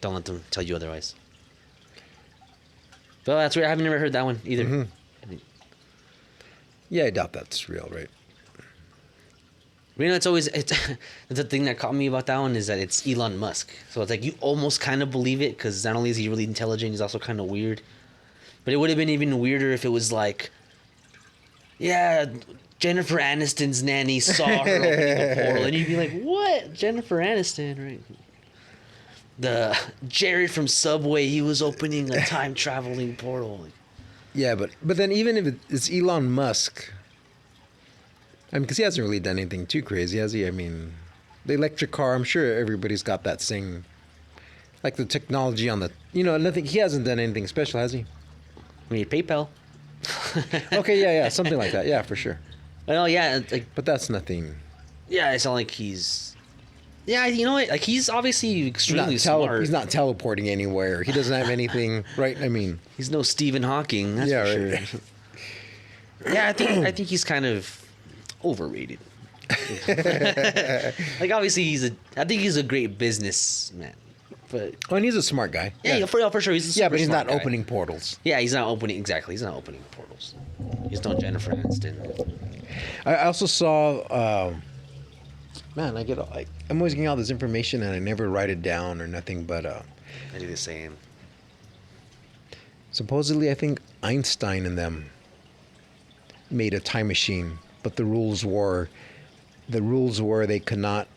don't let them tell you otherwise. Well, that's weird. I've never heard that one either. Mm-hmm. Yeah, I doubt that's real, right? You know, it's the thing that caught me about that one is that it's Elon Musk. So it's like you almost kind of believe it because not only is he really intelligent, he's also kind of weird. But it would have been even weirder if it was like, yeah, Jennifer Aniston's nanny saw her opening the portal, and you'd be like, what? Jennifer Aniston, right? The Jared from Subway, he was opening a time traveling portal. Yeah, but then even if it's Elon Musk, I mean, because he hasn't really done anything too crazy, has he? I mean, the electric car, I'm sure everybody's got that thing. Like the technology on the, nothing. He hasn't done anything special, has he? I mean, PayPal. Okay, yeah, something like that. Yeah, for sure. Well, yeah, like, But that's nothing. yeah, it's not like he's. Yeah, you know what? Like he's obviously extremely smart. He's not teleporting anywhere. He doesn't have anything, right? I mean, He's no Stephen Hawking. That's Yeah, for right. sure. Yeah, I think he's kind of overrated. Like obviously I think he's a great businessman, but and he's a smart guy. yeah, for sure he's a Yeah, super but he's smart not guy. opening portals. Yeah, he's not opening exactly. He's not opening portals. He's no Jennifer Aniston. I also saw. Man, I'm always getting all this information and I never write it down or nothing. But I do the same. supposedly, I think Einstein and them made a time machine, but the rules were they could not.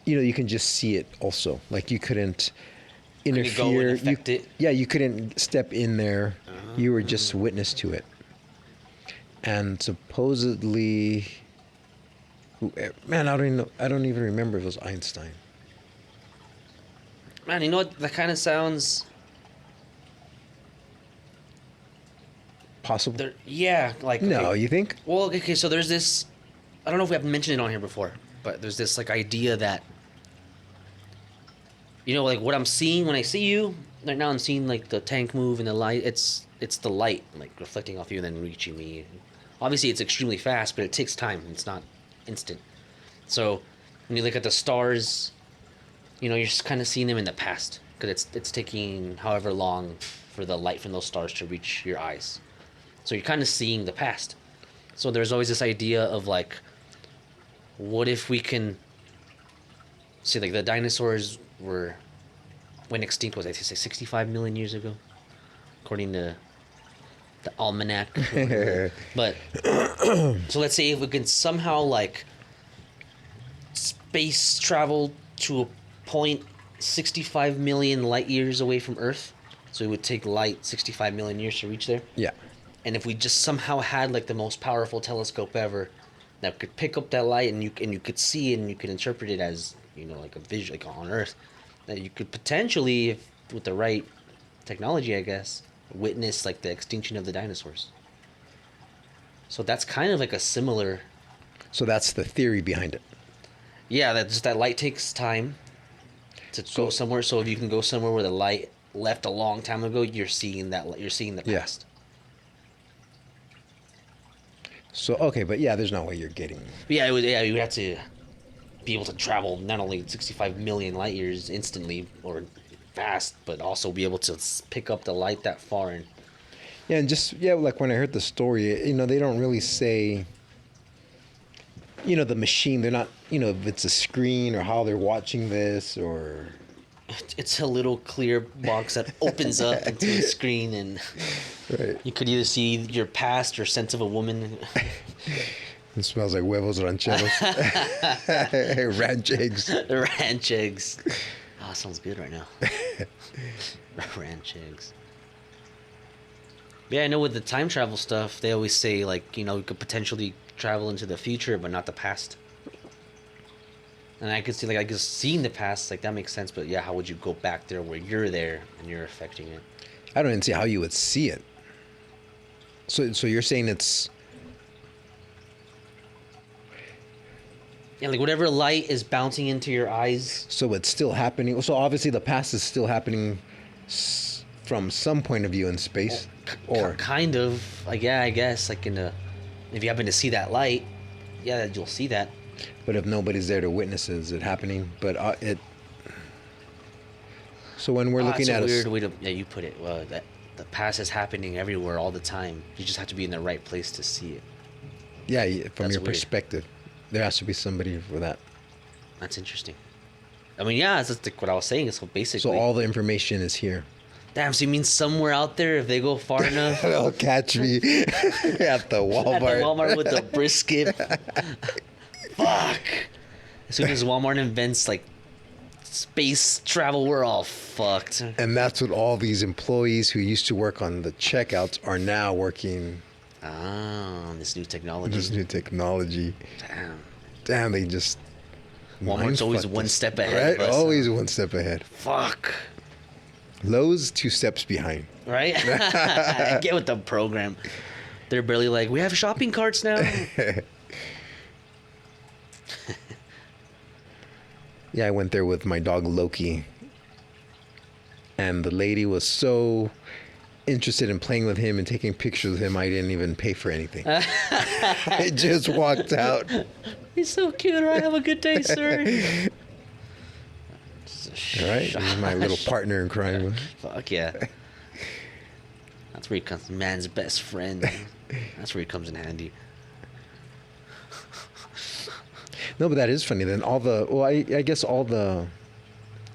You can just see it. Also, like you couldn't Could interfere. you go and affect it? Yeah, you couldn't step in there. You were just witness to it. And supposedly, man, I don't even remember if it was Einstein. Man, you know what? That kind of sounds. Possible. Yeah, like No, okay. you think? Well, okay, so there's this. I don't know if we have mentioned it on here before, but there's this like idea that. Like what I'm seeing when I see you right now, I'm seeing like the tank move and the light. It's the light like reflecting off you and then reaching me. Obviously, it's extremely fast, but it takes time. It's not instant. So when you look at the stars, you're just kind of seeing them in the past because it's taking however long for the light from those stars to reach your eyes. So you're kind of seeing the past. So there's always this idea of like, what if we can see like the dinosaurs went extinct, was I say 65 million years ago, according to the almanac. But so let's say if we can somehow like space travel to a point 65 million light years away from Earth, so it would take light 65 million years to reach there. Yeah. And if we just somehow had like the most powerful telescope ever that could pick up that light and you could see it and you could interpret it as like a vision like on Earth, that you could potentially, if, with the right technology, I guess, witness like the extinction of the dinosaurs. So that's kind of like a similar. So that's the theory behind it. Yeah, that light takes time to go somewhere. So if you can go somewhere where the light left a long time ago, you're seeing that. You're seeing the past. So okay, but yeah, there's no way you're getting. But yeah, you would have to be able to travel not only 65 million light years instantly or fast, but also be able to pick up the light that far. And Yeah, and just like when I heard the story, they don't really say. The machine. They're not. If it's a screen or how they're watching this or. it's a little clear box that opens up into the screen, and Right. you could either see your past or sense of a woman. It smells like huevos rancheros. Ranch eggs. Ranch eggs. Oh, it sounds good right now. Ranch eggs. Yeah, I know with the time travel stuff, they always say like, you could potentially travel into the future, but not the past. And I could see like I could see in the past, like that makes sense. But yeah, how would you go back there where you're there and you're affecting it? I don't even see how you would see it. So you're saying it's Yeah, like whatever light is bouncing into your eyes. so it's still happening. So obviously the past is still happening from some point of view in space, or Kind of, like yeah, I guess like if you happen to see that light, yeah, you'll see that. but if nobody's there to witness it, is it happening? But it. So when we're looking It's at a a weird way to you put it. Well, that the past is happening everywhere all the time. You just have to be in the right place to see it. yeah, from That's your weird. perspective, there has to be somebody for that. That's interesting. I mean, yeah, that's like what I was saying. So basically, So all the information is here. damn. So you mean somewhere out there, if they go far enough, They'll catch me at the Walmart. at the Walmart with the brisket. Fuck. As soon as Walmart invents like space travel, we're all fucked. And that's what all these employees who used to work on the checkouts are now working Ah, this new technology. this new technology. Damn. Damn, they just Walmart's always mind-fucked one us. step ahead Right? of us. Always one step ahead. Fuck. Lowe's 2 steps behind. Right? Get with the program. They're barely like, we have shopping carts now. Yeah, I went there with my dog Loki. And the lady was so interested in playing with him and taking pictures of him, I didn't even pay for anything. I just walked out. He's so cute. All right, have a good day, sir. All right, he's my little partner in crime. Fuck yeah. That's where he comes, man's best friend. That's where he comes in handy. No, but that is funny. Then I guess all the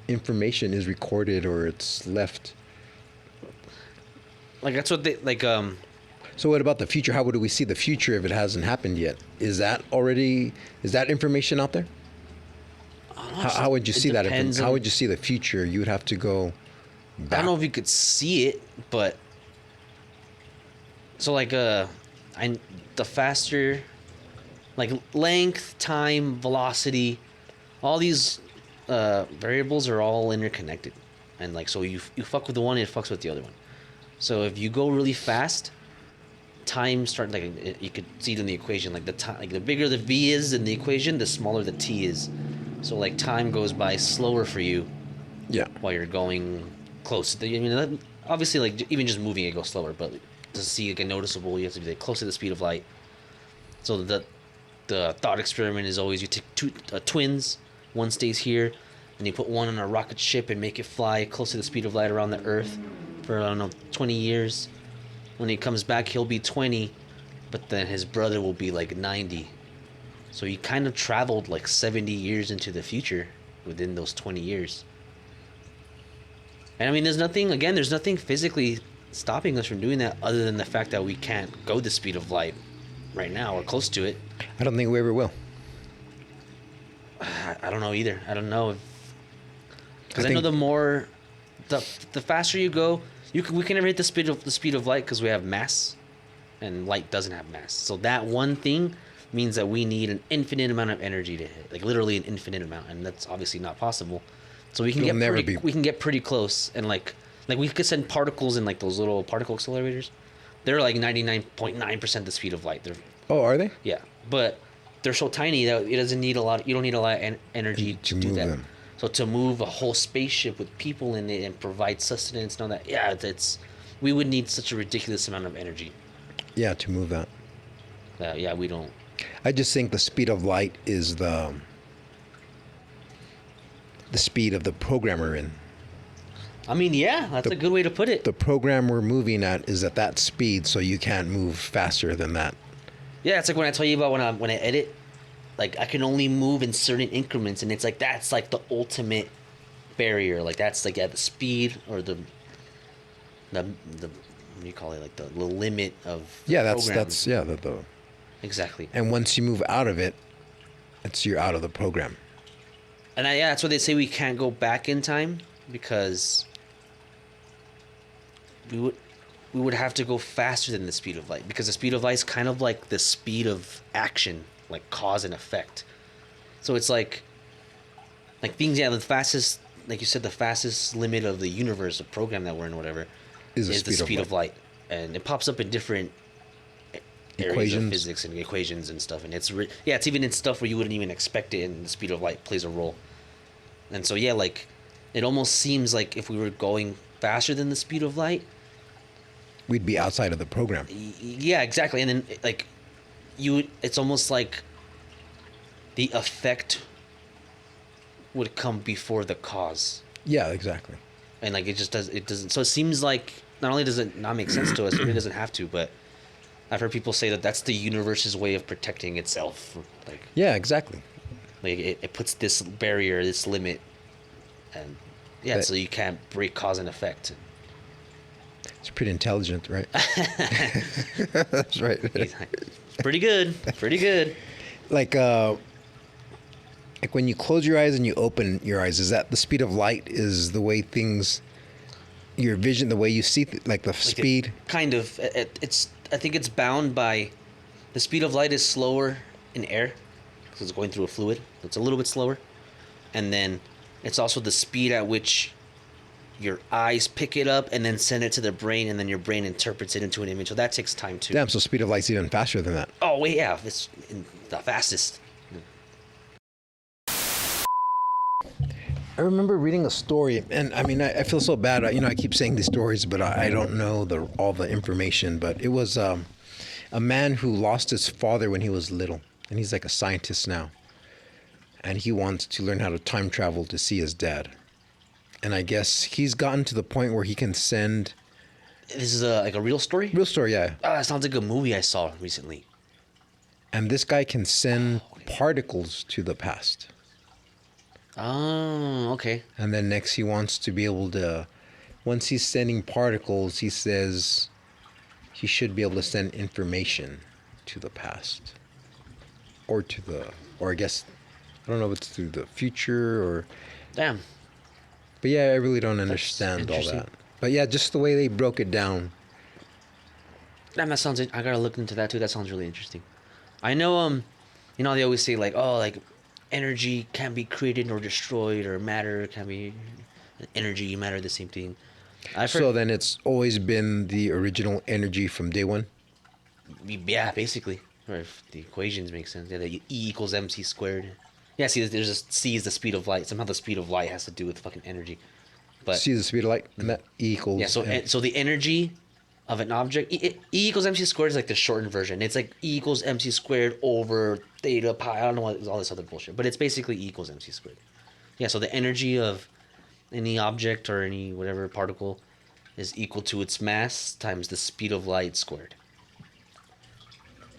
information is recorded or it's left. Like that's what they like. So what about the future? How would we see the future if it hasn't happened yet? Is that information out there? How would you see that? How would you see the future? You would have to go I back. don't know if you could see it, but so like the faster, like length, time, velocity, all these variables are all interconnected, and like so you fuck with the one, it fucks with the other one. So if you go really fast, time start like you could see it in the equation, like the time, like the bigger the v is in the equation, the smaller the t is. So like time goes by slower for you Yeah. while you're going close. I mean, obviously, like even just moving it goes slower, but to see like a noticeable, you have to be like, close to the speed of light. So the thought experiment is always you take two twins, one stays here, and you put one on a rocket ship and make it fly close to the speed of light around the Earth for I don't know 20 years. When he comes back, he'll be 20, but then his brother will be like 90. So he kind of traveled like 70 years into the future within those 20 years. And I mean, there's nothing physically stopping us from doing that other than the fact that we can't go the speed of light right now or close to it. I don't think we ever will. I don't know either. I don't know. Because I know think- the more, the faster you go, we can never hit the speed of light because we have mass, and light doesn't have mass. So that one thing means that we need an infinite amount of energy to hit, like literally an infinite amount, and that's obviously not possible. So we can It'll never we can get pretty close, and like we could send particles in like those little particle accelerators. They're like 99.9% the speed of light. They're Oh, are they? yeah, but they're so tiny that it doesn't need a lot. You don't need a lot of energy To to do move that. them. So to move a whole spaceship with people in it and provide sustenance and all that, yeah, we would need such a ridiculous amount of energy. Yeah, to move that. Yeah, we don't. I just think the speed of light is the speed of the program we're in. I mean, yeah, that's a good way to put it. The program we're moving at is at that speed, so you can't move faster than that. Yeah, it's like when I tell you about when I edit, like I can only move in certain increments, and it's like that's like the ultimate barrier. Like that's like at the speed or the what do you call it? Like the limit of Yeah, programs. that's the Exactly. and once you move out of it, you're out of the program. And that's why they say we can't go back in time because we would. we would have to go faster than the speed of light, because the speed of light is kind of like the speed of action, like cause and effect. So it's like things, yeah, the fastest, like you said, the fastest limit of the universe, the program that we're in, whatever, Is is the speed of light. And it pops up in different areas Equations. of physics and equations and stuff. And it's it's even in stuff where you wouldn't even expect it, and the speed of light plays a role. And so yeah, like it almost seems like if we were going faster than the speed of light, We'd be outside of the program. yeah, exactly. And then like it's almost like the effect would come before the cause. Yeah, exactly. And like it doesn't, so it seems like not only does it not make sense to us, it doesn't have to, but I've heard people say that that's the universe's way of protecting itself. Like Yeah, exactly. it puts this barrier, this limit, and yeah, That- so you can't break cause and effect. It's pretty intelligent, right? That's right. It's pretty good, pretty good. Like when you close your eyes and you open your eyes, is that the speed of light? Is the way things, your vision, the way you see, like the speed? Kind of. It's. I think it's bound by the speed of light is slower in air because it's going through a fluid. It's a little bit slower, and then it's also the speed at which your eyes pick it up and then send it to the brain, and then your brain interprets it into an image. So that takes time too. Damn, so speed of light's even faster than that. Oh wait, yeah, it's the fastest. I remember reading a story, and I mean, I feel so bad. I keep saying these stories, but I don't know all the information. But it was a man who lost his father when he was little, and he's like a scientist now. And he wants to learn how to time travel to see his dad. And I guess he's gotten to the point where he can send... This is like a real story? Real story, yeah. It sounds like a movie I saw recently. And this guy can send particles to the past. Oh, okay. And then next he wants to be able to... Once he's sending particles, he says he should be able to send information to the past. Or I guess... I don't know if it's through the future or... Damn. But yeah, I really don't understand all interesting. that. But yeah, just the way they broke it down. Damn, that sounds. I gotta look into that too. That sounds really interesting. I know. You know, they always say like, oh, like, energy can't be created nor destroyed, or matter can be. Energy, matter, the same thing. I've heard, So then it's always been the original energy from day one? yeah, basically. Or if the equations make sense. Yeah, the E equals mc squared. Yeah, see, there's a C is the speed of light. Somehow the speed of light has to do with fucking energy. But See the speed of light? And that E equals... yeah, so the energy of an object, E equals mc squared is like the shortened version. It's like E equals mc squared over theta pi. I don't know what all this other bullshit, but it's basically E equals mc squared. Yeah, so the energy of any object or any whatever particle is equal to its mass times the speed of light squared.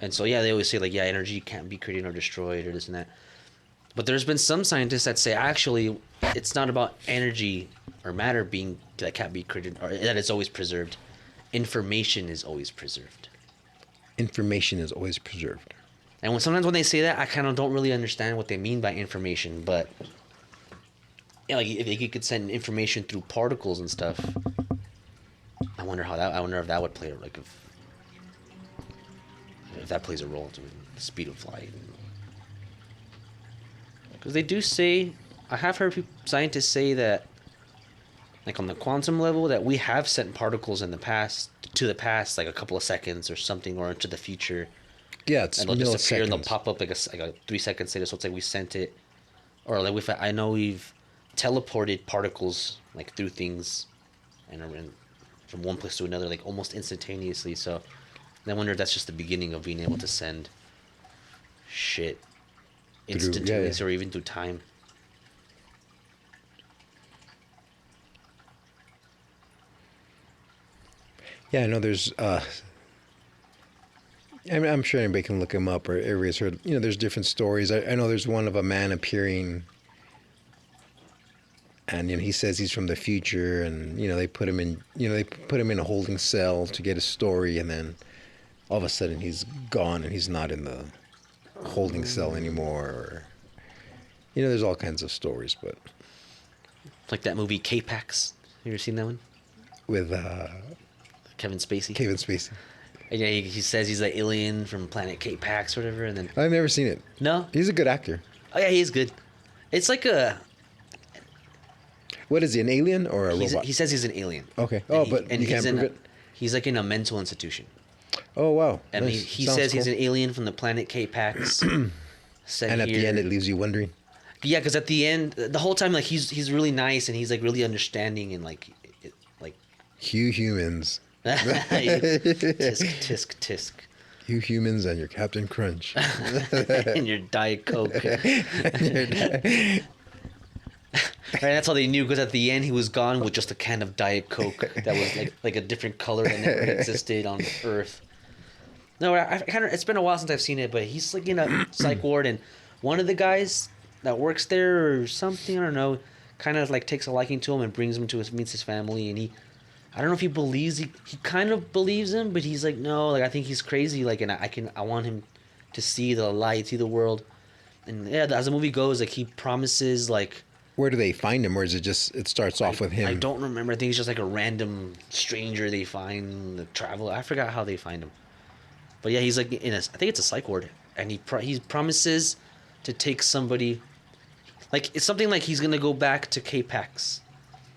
And so yeah, they always say like, yeah, energy can't be created or destroyed or this and that. But there's been some scientists that say actually it's not about energy or matter being that can't be created or that it's always preserved. Information is always preserved. Information is always preserved. And sometimes when they say that, I kind of don't really understand what they mean by information. But yeah, like if you could send information through particles and stuff, I wonder if that would play like if that plays a role to the speed of light. Because they do say, I have heard scientists say that, like on the quantum level, that we have sent particles in the past, like a couple of seconds or something, or into the future. Yeah, it's And they'll just appear and they'll milliseconds. pop up like a 3 seconds later. So it's like we sent it, or like I know we've teleported particles like through things, and from one place to another like almost instantaneously. So I wonder if that's just the beginning of being able to send shit instantaneously or even through time. Yeah, I know there's... I mean, I'm sure anybody can look them up, or everybody's heard... there's different stories. I know there's one of a man appearing... And he says he's from the future, and they put him in a holding cell to get a story, and then all of a sudden he's gone and he's not in the holding cell anymore. Or, there's all kinds of stories, but Like that movie K-Pax. You ever seen that one? with Kevin Spacey. Kevin Spacey. And yeah, he says he's an alien from planet K-Pax or whatever, and then I've never seen it. no, He's a good actor. oh yeah, he's good. It's like What is he, an alien or a robot? he says he's an alien. Okay. And Oh, but you can't prove it? He's like in a mental institution, Oh, wow. and Nice. he Sounds says he's cool. an alien from the planet K-Pax. And at the end, it leaves you wondering. yeah, because at the end, the whole time, like he's really nice and he's like really understanding and like Humans. tisk tisk tisk. You humans and your Captain Crunch. And your Diet Coke. Right, that's how they knew, because at the end he was gone with just a can of Diet Coke that was like a different color that never existed on Earth. No, it's been a while since I've seen it, but he's like in a psych ward, and one of the guys that works there or something, I don't know, kind of like takes a liking to him and brings him to meets his family, and I don't know if he believes, he kind of believes him, but he's like, no, like I think he's crazy, like, and I want him to see the light, see the world, and yeah, as the movie goes, like he promises, like. Where do they find him, or is it just it starts off with him? I don't remember. I think it's just like a random stranger they find, the traveler. I forgot how they find him, but yeah, he's like in I think it's a psych ward, and he promises to take somebody, like it's something like he's gonna go back to K-Pax.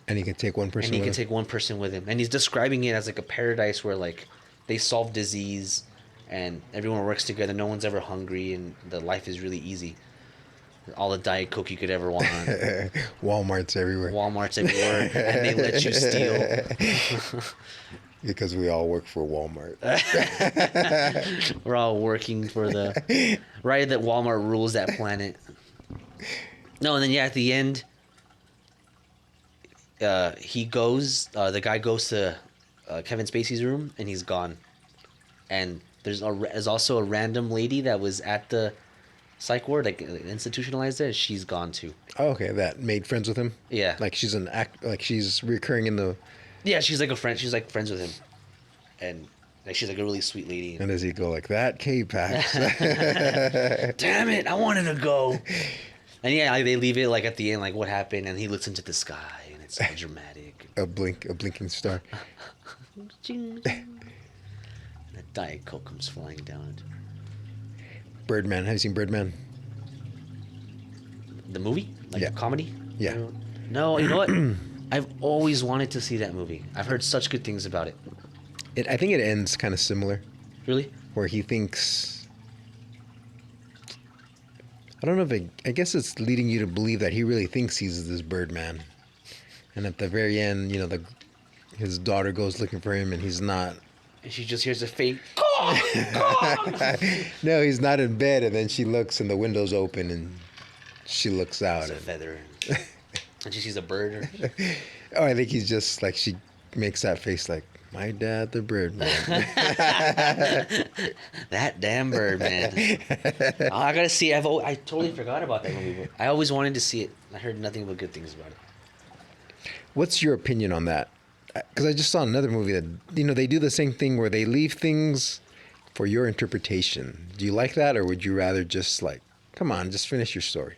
And he can take one person. And he with can him? take one person with him, and he's describing it as like a paradise where like they solve disease, and everyone works together. No one's ever hungry, and the life is really easy. All the Diet Coke you could ever want. Walmart's everywhere. Walmart's everywhere, and they let you steal. Because we all work for Walmart. We're all working for the right that Walmart rules that planet. No, and then yeah, at the end. He goes. The guy goes to Kevin Spacey's room, and he's gone. And there's also a random lady that was at the psych ward, like institutionalized there. She's gone too. Oh, okay, that made friends with him. Yeah, Like she's like she's recurring in the. yeah, she's like a friend. She's like friends with him, and like she's like a really sweet lady. And does he go like that? K-Pax. Damn it! I wanted to go. And yeah, like, they leave it like at the end, like what happened, and he looks into the sky, and it's all dramatic. a blinking star. And the Diet Coke comes flying down. Birdman. Have you seen Birdman? The movie? Like Yeah. a comedy? Yeah. No, you know what? I've always wanted to see that movie. I've heard such good things about it. I think it ends kind of similar, Really? where he thinks. I don't know if I guess it's leading you to believe that he really thinks he's this Birdman, and at the very end, his daughter goes looking for him, and he's not. And she just hears a fake. No, he's not in bed, and then she looks, and the window's open, and she looks out. It's a feather. And she sees a bird. Or... Oh, I think he's just like, she makes that face like, my dad, the Birdman. That damn bird, man. Oh, I gotta see it. I totally forgot about that movie. But I always wanted to see it. I heard nothing but good things about it. What's your opinion on that? Because I just saw another movie that, they do the same thing where they leave things for your interpretation. Do you like that, or would you rather just like, come on, just finish your story?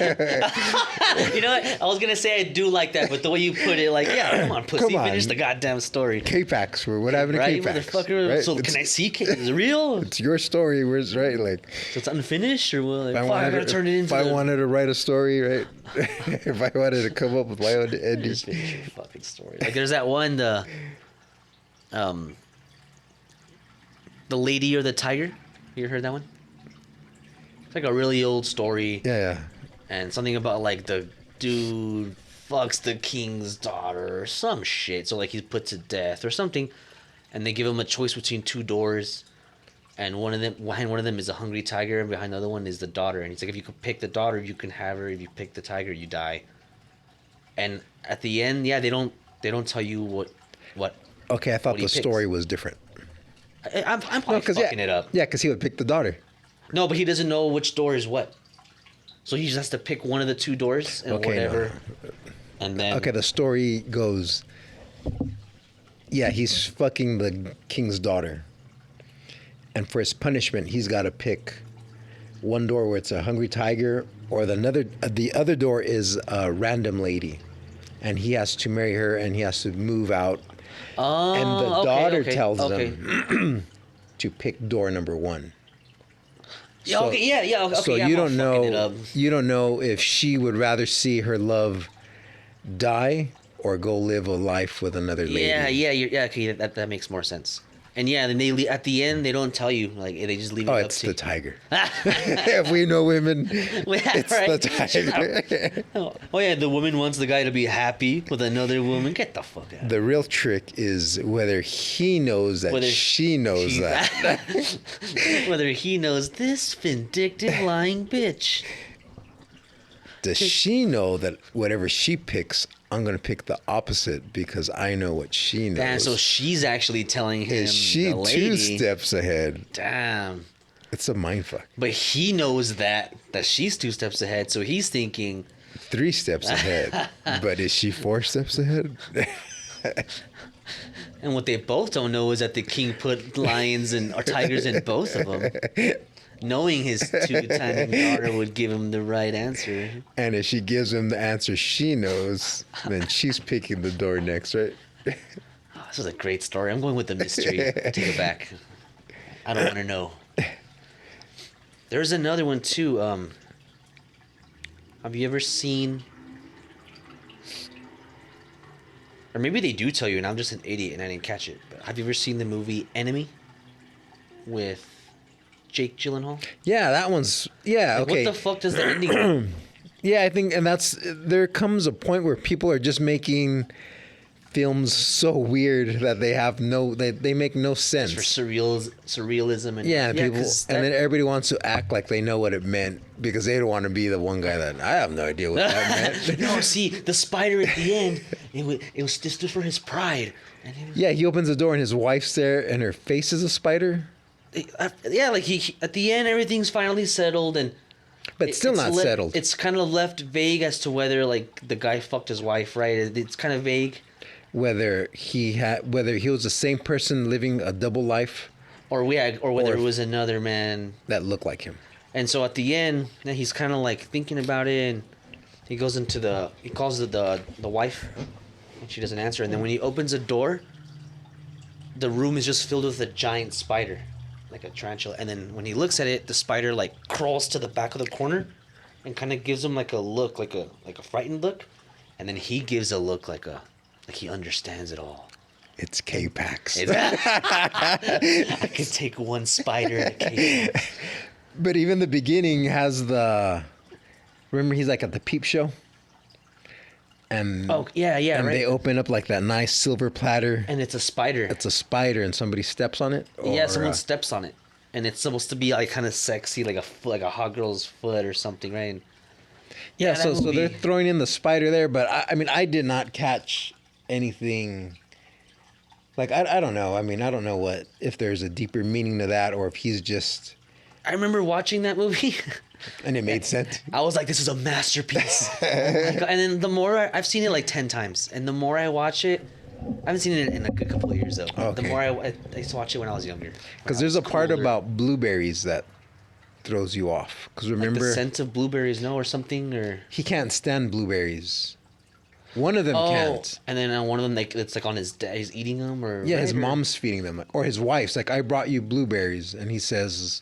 You know what? I was gonna say I do like that, but the way you put it, like, yeah, come on, pussy, Come on. finish the goddamn story. K-Pax, or what happened to Right, K-Pax? motherfucker. Right? So can I see? Is it real? It's your story, where's right? Like, So it's unfinished, or will if I gotta turn it into? if I wanted to write a story, right? If I wanted to come up with my own ending. Just finish your fucking story. Like there's that one, the Lady or the Tiger. You ever heard that one? It's like a really old story. Yeah. And something about like the dude fucks the king's daughter or some shit. So like he's put to death or something, and they give him a choice between two doors, and behind one of them is a hungry tiger, and behind the other one is the daughter. And he's like, if you could pick the daughter, you can have her. If you pick the tiger, you die. And at the end, yeah, they don't tell you what. Okay, I thought What he the picks. story was different. I'm probably fucking it up. Yeah, because he would pick the daughter. No, but he doesn't know which door is what. So he just has to pick one of the two doors and Okay, whatever. And then Okay, the story goes. Yeah, he's fucking the king's daughter, and for his punishment, he's got to pick one door where it's a hungry tiger, or the other door is a random lady, and he has to marry her, and he has to move out, Oh, And the okay, daughter okay, tells okay. them to pick door number 1. Yeah, okay, yeah, okay. So yeah, you I'm don't all fucking it know. up. You don't know if she would rather see her love die or go live a life with another lady. Yeah. Okay, that makes more sense. And yeah, then at the end they don't tell you, like they just leave it Oh, up it's to the you. tiger. If we know women, Yeah, it's right. the tiger. Oh yeah, the woman wants the guy to be happy with another woman. Get the fuck out. The real trick is whether he knows that Whether she knows she's- that. Whether he knows this vindictive lying bitch. Does she know that whatever she picks, I'm going to pick the opposite because I know what she knows? Damn, so she's actually telling him. Is she the lady, 2 steps ahead? Damn. It's a mindfuck. But he knows that she's 2 steps ahead, so he's thinking. 3 steps ahead. But is she 4 steps ahead? And what they both don't know is that the king put lions or tigers in both of them. Knowing his 2-timing daughter would give him the right answer. And if she gives him the answer she knows, then she's picking the door next, right? Oh, this is a great story. I'm going with the mystery. Take it back. I don't want to know. There's another one too. Have you ever seen? Or maybe they do tell you, and I'm just an idiot and I didn't catch it. But have you ever seen the movie Enemy with Jake Gyllenhaal? Yeah, that one's Like, okay. What the fuck does the ending mean? Yeah, I think, and there comes a point where people are just making films so weird that they make no sense. For surrealism and Yeah, people, 'cause and that- then everybody wants to act like they know what it meant because they don't want to be the one guy that I have no idea what that meant. No, see the spider at the end. It was just for his pride. And it was, Yeah, he opens the door and his wife's there, and her face is a spider, yeah, like he at the end everything's finally settled and. but still It's not settled. It's kind of left vague as to whether like the guy fucked his wife, right? It's kind of vague. Whether he was the same person living a double life Or whether Or- it was another man. that looked like him. And so at the end, he's kind of like thinking about it, and he goes into he calls the wife, and she doesn't answer. And then when he opens the door, the room is just filled with a giant spider, like a tarantula. And then when he looks at it, the spider like crawls to the back of the corner, and kind of gives him like a look, like a frightened look, and then he gives a look like he understands it all. It's K-Pax. I could take one spider in a cave. But even the beginning has remember he's like at the peep show? And Oh yeah, and right. they open up like that nice silver platter. And it's a spider. It's a spider and somebody steps on it? Yeah, Or, someone steps on it, and it's supposed to be like kind of sexy, like a hot girl's foot or something, right? Yeah, that so they're movie- throwing in the spider there, but I mean, I did not catch anything. Like, I don't know. I mean, I don't know if there's a deeper meaning to that or if he's just, I remember watching that movie. and it made sense. I was like, this is a masterpiece. Oh my God. And then the more I've seen it like 10 times, and the more I watch it, I haven't seen it in a good couple of years though. The Okay. more I used to watch it when I was younger. Because there's a part about blueberries that throws you off. Because like remember, the scent of blueberries, no, or something, or he can't stand blueberries. One of them can't. and then one of them like it's like on his dad, he's eating them, or Yeah, his right, or- mom's feeding them. Or his wife's like, I brought you blueberries. And he says,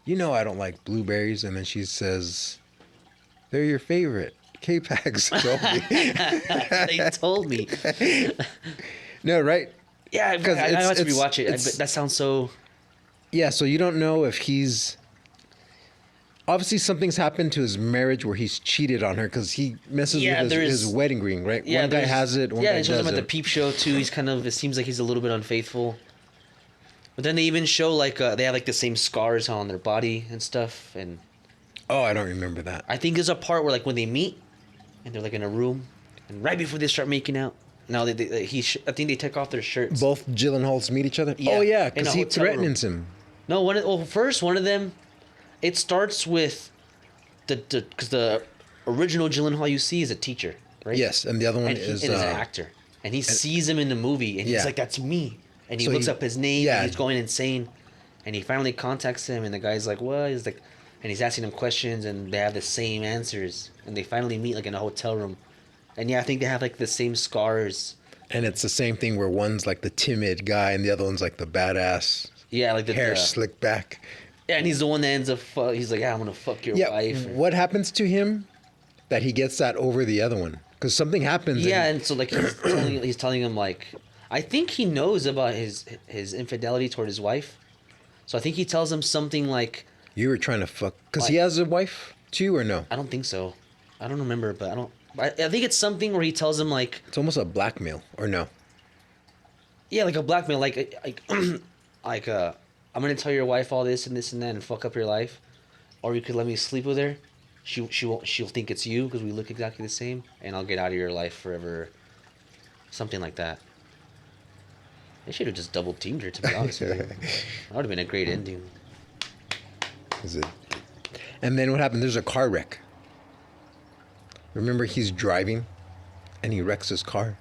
you know I don't like blueberries. And then she says, they're your favorite. K-Pax told me. They told me. No, right? Yeah, Because I have to it's- rewatch it. it's- But that sounds so. Yeah, so you don't know if he's... Obviously, something's happened to his marriage where he's cheated on her because he messes Yeah, with there's- his wedding ring, right? Yeah, one guy there's- has it, one yeah, guy it shows him at the doesn't. peep show too. He's kind of. It seems like he's a little bit unfaithful. But then they even show like they have like the same scars on their body and stuff. And Oh, I don't remember that. I think there's a part where like when they meet, and they're like in a room, and right before they start making out, now I think they take off their shirts. Both Gyllenhaals meet each other? Yeah, Oh, yeah, in because a he hotel room. threatens him. No, first one of them, it starts with because the original Gyllenhaal you see is a teacher, right? Yes, and the other one And he is... is an actor, and he sees him in the movie, and Yeah. he's like, "That's me," and he So looks he- up his name, yeah. and he's going insane, and he finally contacts him, and the guy's like, "What?" He's like, and he's asking him questions, and they have the same answers, and they finally meet like in a hotel room, and yeah, I think they have like the same scars And it's the same thing where one's like the timid guy and the other one's like the badass Yeah, like the hair slicked back. Yeah, and he's the one that ends up. He's like, yeah, I'm gonna fuck your Yeah. wife. What happens to him that he gets that over the other one? Because something happens. Yeah, and so like he's telling him like, I think he knows about his infidelity toward his wife. So I think he tells him something like, You were trying to fuck. Because Like- he has a wife too, or no? I don't think so. I don't remember, but I think it's something where he tells him like, It's almost a blackmail, or no? yeah, like a blackmail, like I'm gonna tell your wife all this and this and that and fuck up your life, or you could let me sleep with her. She'll think it's you because we look exactly the same, and I'll get out of your life forever. Something like that. They should have just double teamed her, to be honest with you. That would have been a great ending. Is it? And then what happened? There's a car wreck. Remember, he's driving, and he wrecks his car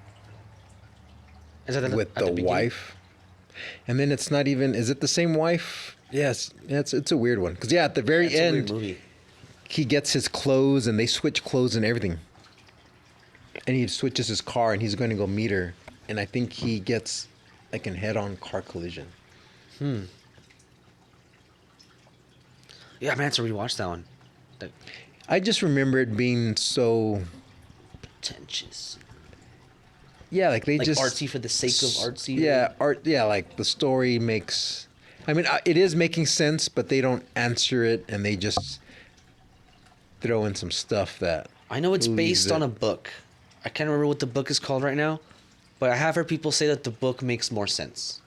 Is that with at the beginning? wife. And then it's not even. Is it the same wife? Yes. Yeah, it's a weird one. Because at the very It's a weird end, movie. he gets his clothes, and they switch clothes and everything. And he switches his car, and he's going to go meet her. And I think he gets like a head-on car collision. Yeah, man, I have to rewatch that one. That I just remember it being so. pretentious. Yeah, like they Like just artsy for the sake of artsy. Yeah, art. Yeah, like the story makes. I mean, it is making sense, but they don't answer it, and they just throw in some stuff that. I know it's leaves based it- on a book. I can't remember what the book is called right now, but I have heard people say that the book makes more sense.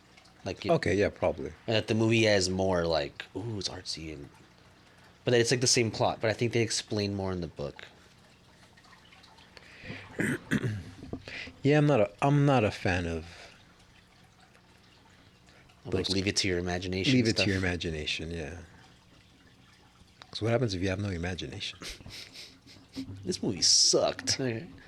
Like, Okay, yeah, probably. and that the movie has more like, ooh, it's artsy, and but that it's like the same plot. But I think they explain more in the book. Yeah, I'm not a fan of. Like, leave it to your imagination. Leave it stuff. to your imagination. Yeah. So what happens if you have no imagination? This movie sucked.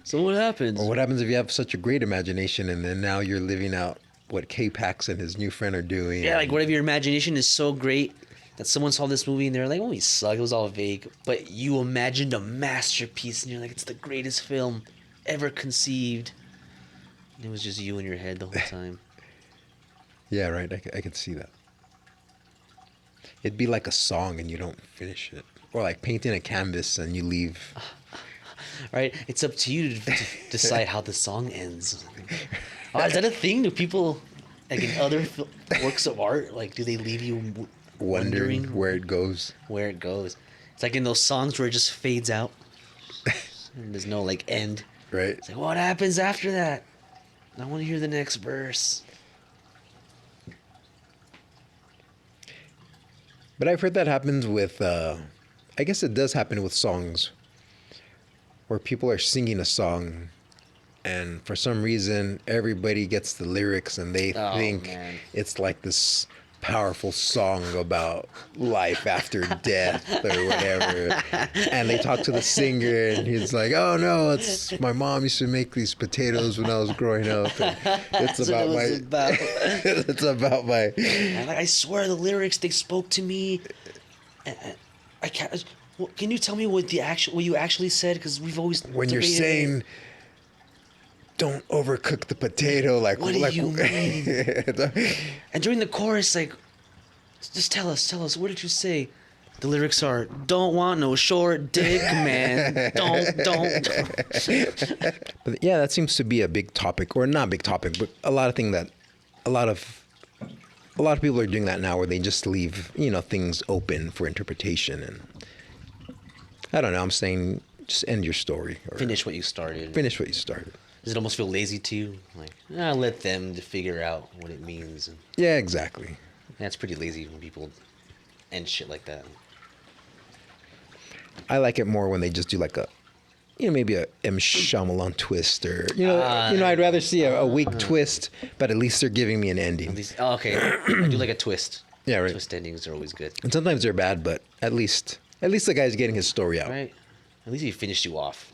So what happens? Or what happens if you have such a great imagination and then now you're living out what K-Pax and his new friend are doing? Yeah, like what if your imagination is so great that someone saw this movie and they're like, "Oh, it sucked. It was all vague," but you imagined a masterpiece and you're like, "It's the greatest film ever conceived." And it was just you in your head the whole time. Yeah, right. I could see that. It'd be like a song and you don't finish it, or like painting a canvas and you leave. Right? It's up to you to decide how the song ends. Oh, is that a thing? Do people, like in other works of art, like do they leave you Wondering where it goes. where it goes? It's like in those songs where it just fades out. And there's no like end. Right. It's like, what happens after that? I want to hear the next verse. But I've heard that happens with, I guess it does happen with songs where people are singing a song and for some reason everybody gets the lyrics and they Oh, think man. it's like this powerful song about life after death or whatever. And they talk to the singer and he's like, oh no, it's my mom used to make these potatoes when I was growing up. And it's That's what about it my was about. it's about my And like, I swear the lyrics, they spoke to me. I can't. Can you tell me what you actually said? Because we've always when you're debated it. saying don't overcook the potato, like What do like, you mean? And during the chorus, like, just tell us, what did you say? The lyrics are, don't want no short dick, man. Don't. But yeah, that seems to be a big topic, or not a big topic, but a lot of people are doing that now, where they just leave things open for interpretation. And I don't know. I'm saying just end your story or Finish what you started. finish what you started. Does it almost feel lazy to you? Like, let them to figure out what it means. And Yeah, exactly. that's pretty lazy when people end shit like that. I like it more when they just do like a, maybe a M. Shyamalan twist, or I'd rather see a weak twist, but at least they're giving me an ending. Okay. I do like a twist. Yeah, right. Twist endings are always good. And sometimes they're bad, but at least the guy's getting his story out. Right? At least he finished you off.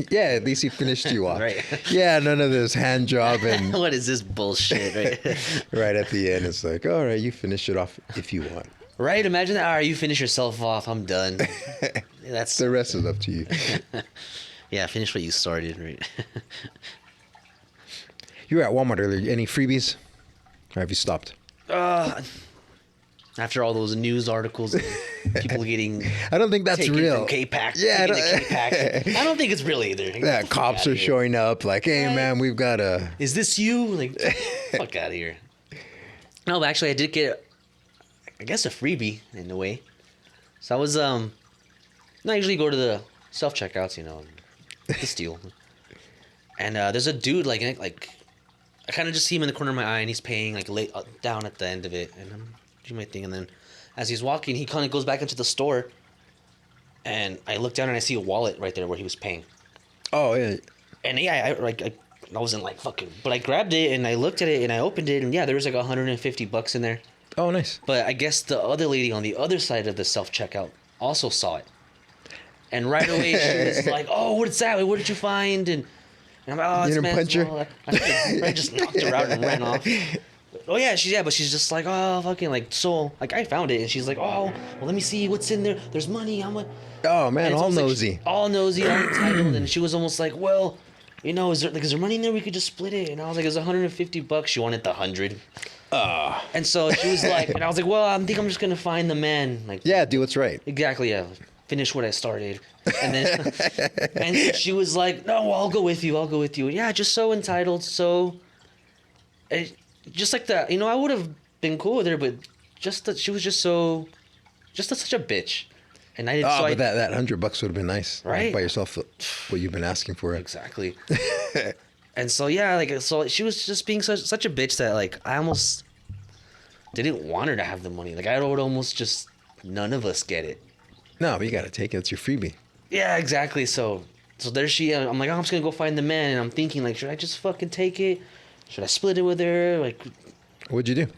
Yeah, at least he finished you off. Right. Yeah, none of this hand job and What is this bullshit, right? right at the end it's like, all right, you finish it off if you want. Right? Imagine that. All right, you finish yourself off. I'm done. That's The rest is up to you. yeah. Finish what you started, right? You were at Walmart earlier. Any freebies? Or have you stopped? After all those news articles, and people getting I don't think that's taken real. from K-Pack, Yeah, taken to K-Pack. I don't think it's real either. Yeah, Get the fuck cops outta are here. showing up like, hey, Right. man, we've got a... Is this you? Like, fuck out of here. No, but actually, I did get, I guess, a freebie in a way. So I was, I usually go to the self checkouts, you know, the steal. And there's a dude like I kind of just see him in the corner of my eye, and he's paying like late down at the end of it, and I'm doing my thing, and then as he's walking, he kind of goes back into the store, and I look down and I see a wallet right there where he was paying. Oh, yeah. And yeah, I wasn't like fucking, but I grabbed it and I looked at it and I opened it, and yeah, there was like $150 in there. Oh, nice. But I guess the other lady on the other side of the self checkout also saw it, and right away she was like, "Oh, what's that? What did you find?" And I'm like, "Oh, You it's didn't man's punch her? wallet." I just knocked her out and ran off. Oh yeah, but she's just like, "Oh, fucking like so like I found it," and she's like, "Oh, well let me see what's in there. There's money. How much?" Oh, man, And it's all almost like nosy. all nosy, all entitled, and she was almost like, "Well, you know, is there money in there? We could just split it." And I was like, "It's $150." She wanted the 100. And so she was like, and I was like, "Well, I think I'm just gonna find the man." Like, Yeah, do what's right. exactly, yeah. Finish what I started, and then and she was like, "No, I'll go with you. I'll go with you." Yeah, just so entitled, so. Just like that, you know, I would have been cool with her, but just that she was just so, such a bitch, and I didn't. Oh, so but I, that $100 would have been nice. Right? By yourself, what you've been asking for. Exactly. And so yeah, like so she was just being such a bitch that like I almost didn't want her to have the money. Like I would almost just none of us get it. No, but you got to take it. It's your freebie. Yeah, exactly. So there she. I'm like, oh, I'm just gonna go find the man, and I'm thinking like, should I just fucking take it? Should I split it with her? Like, What'd you do?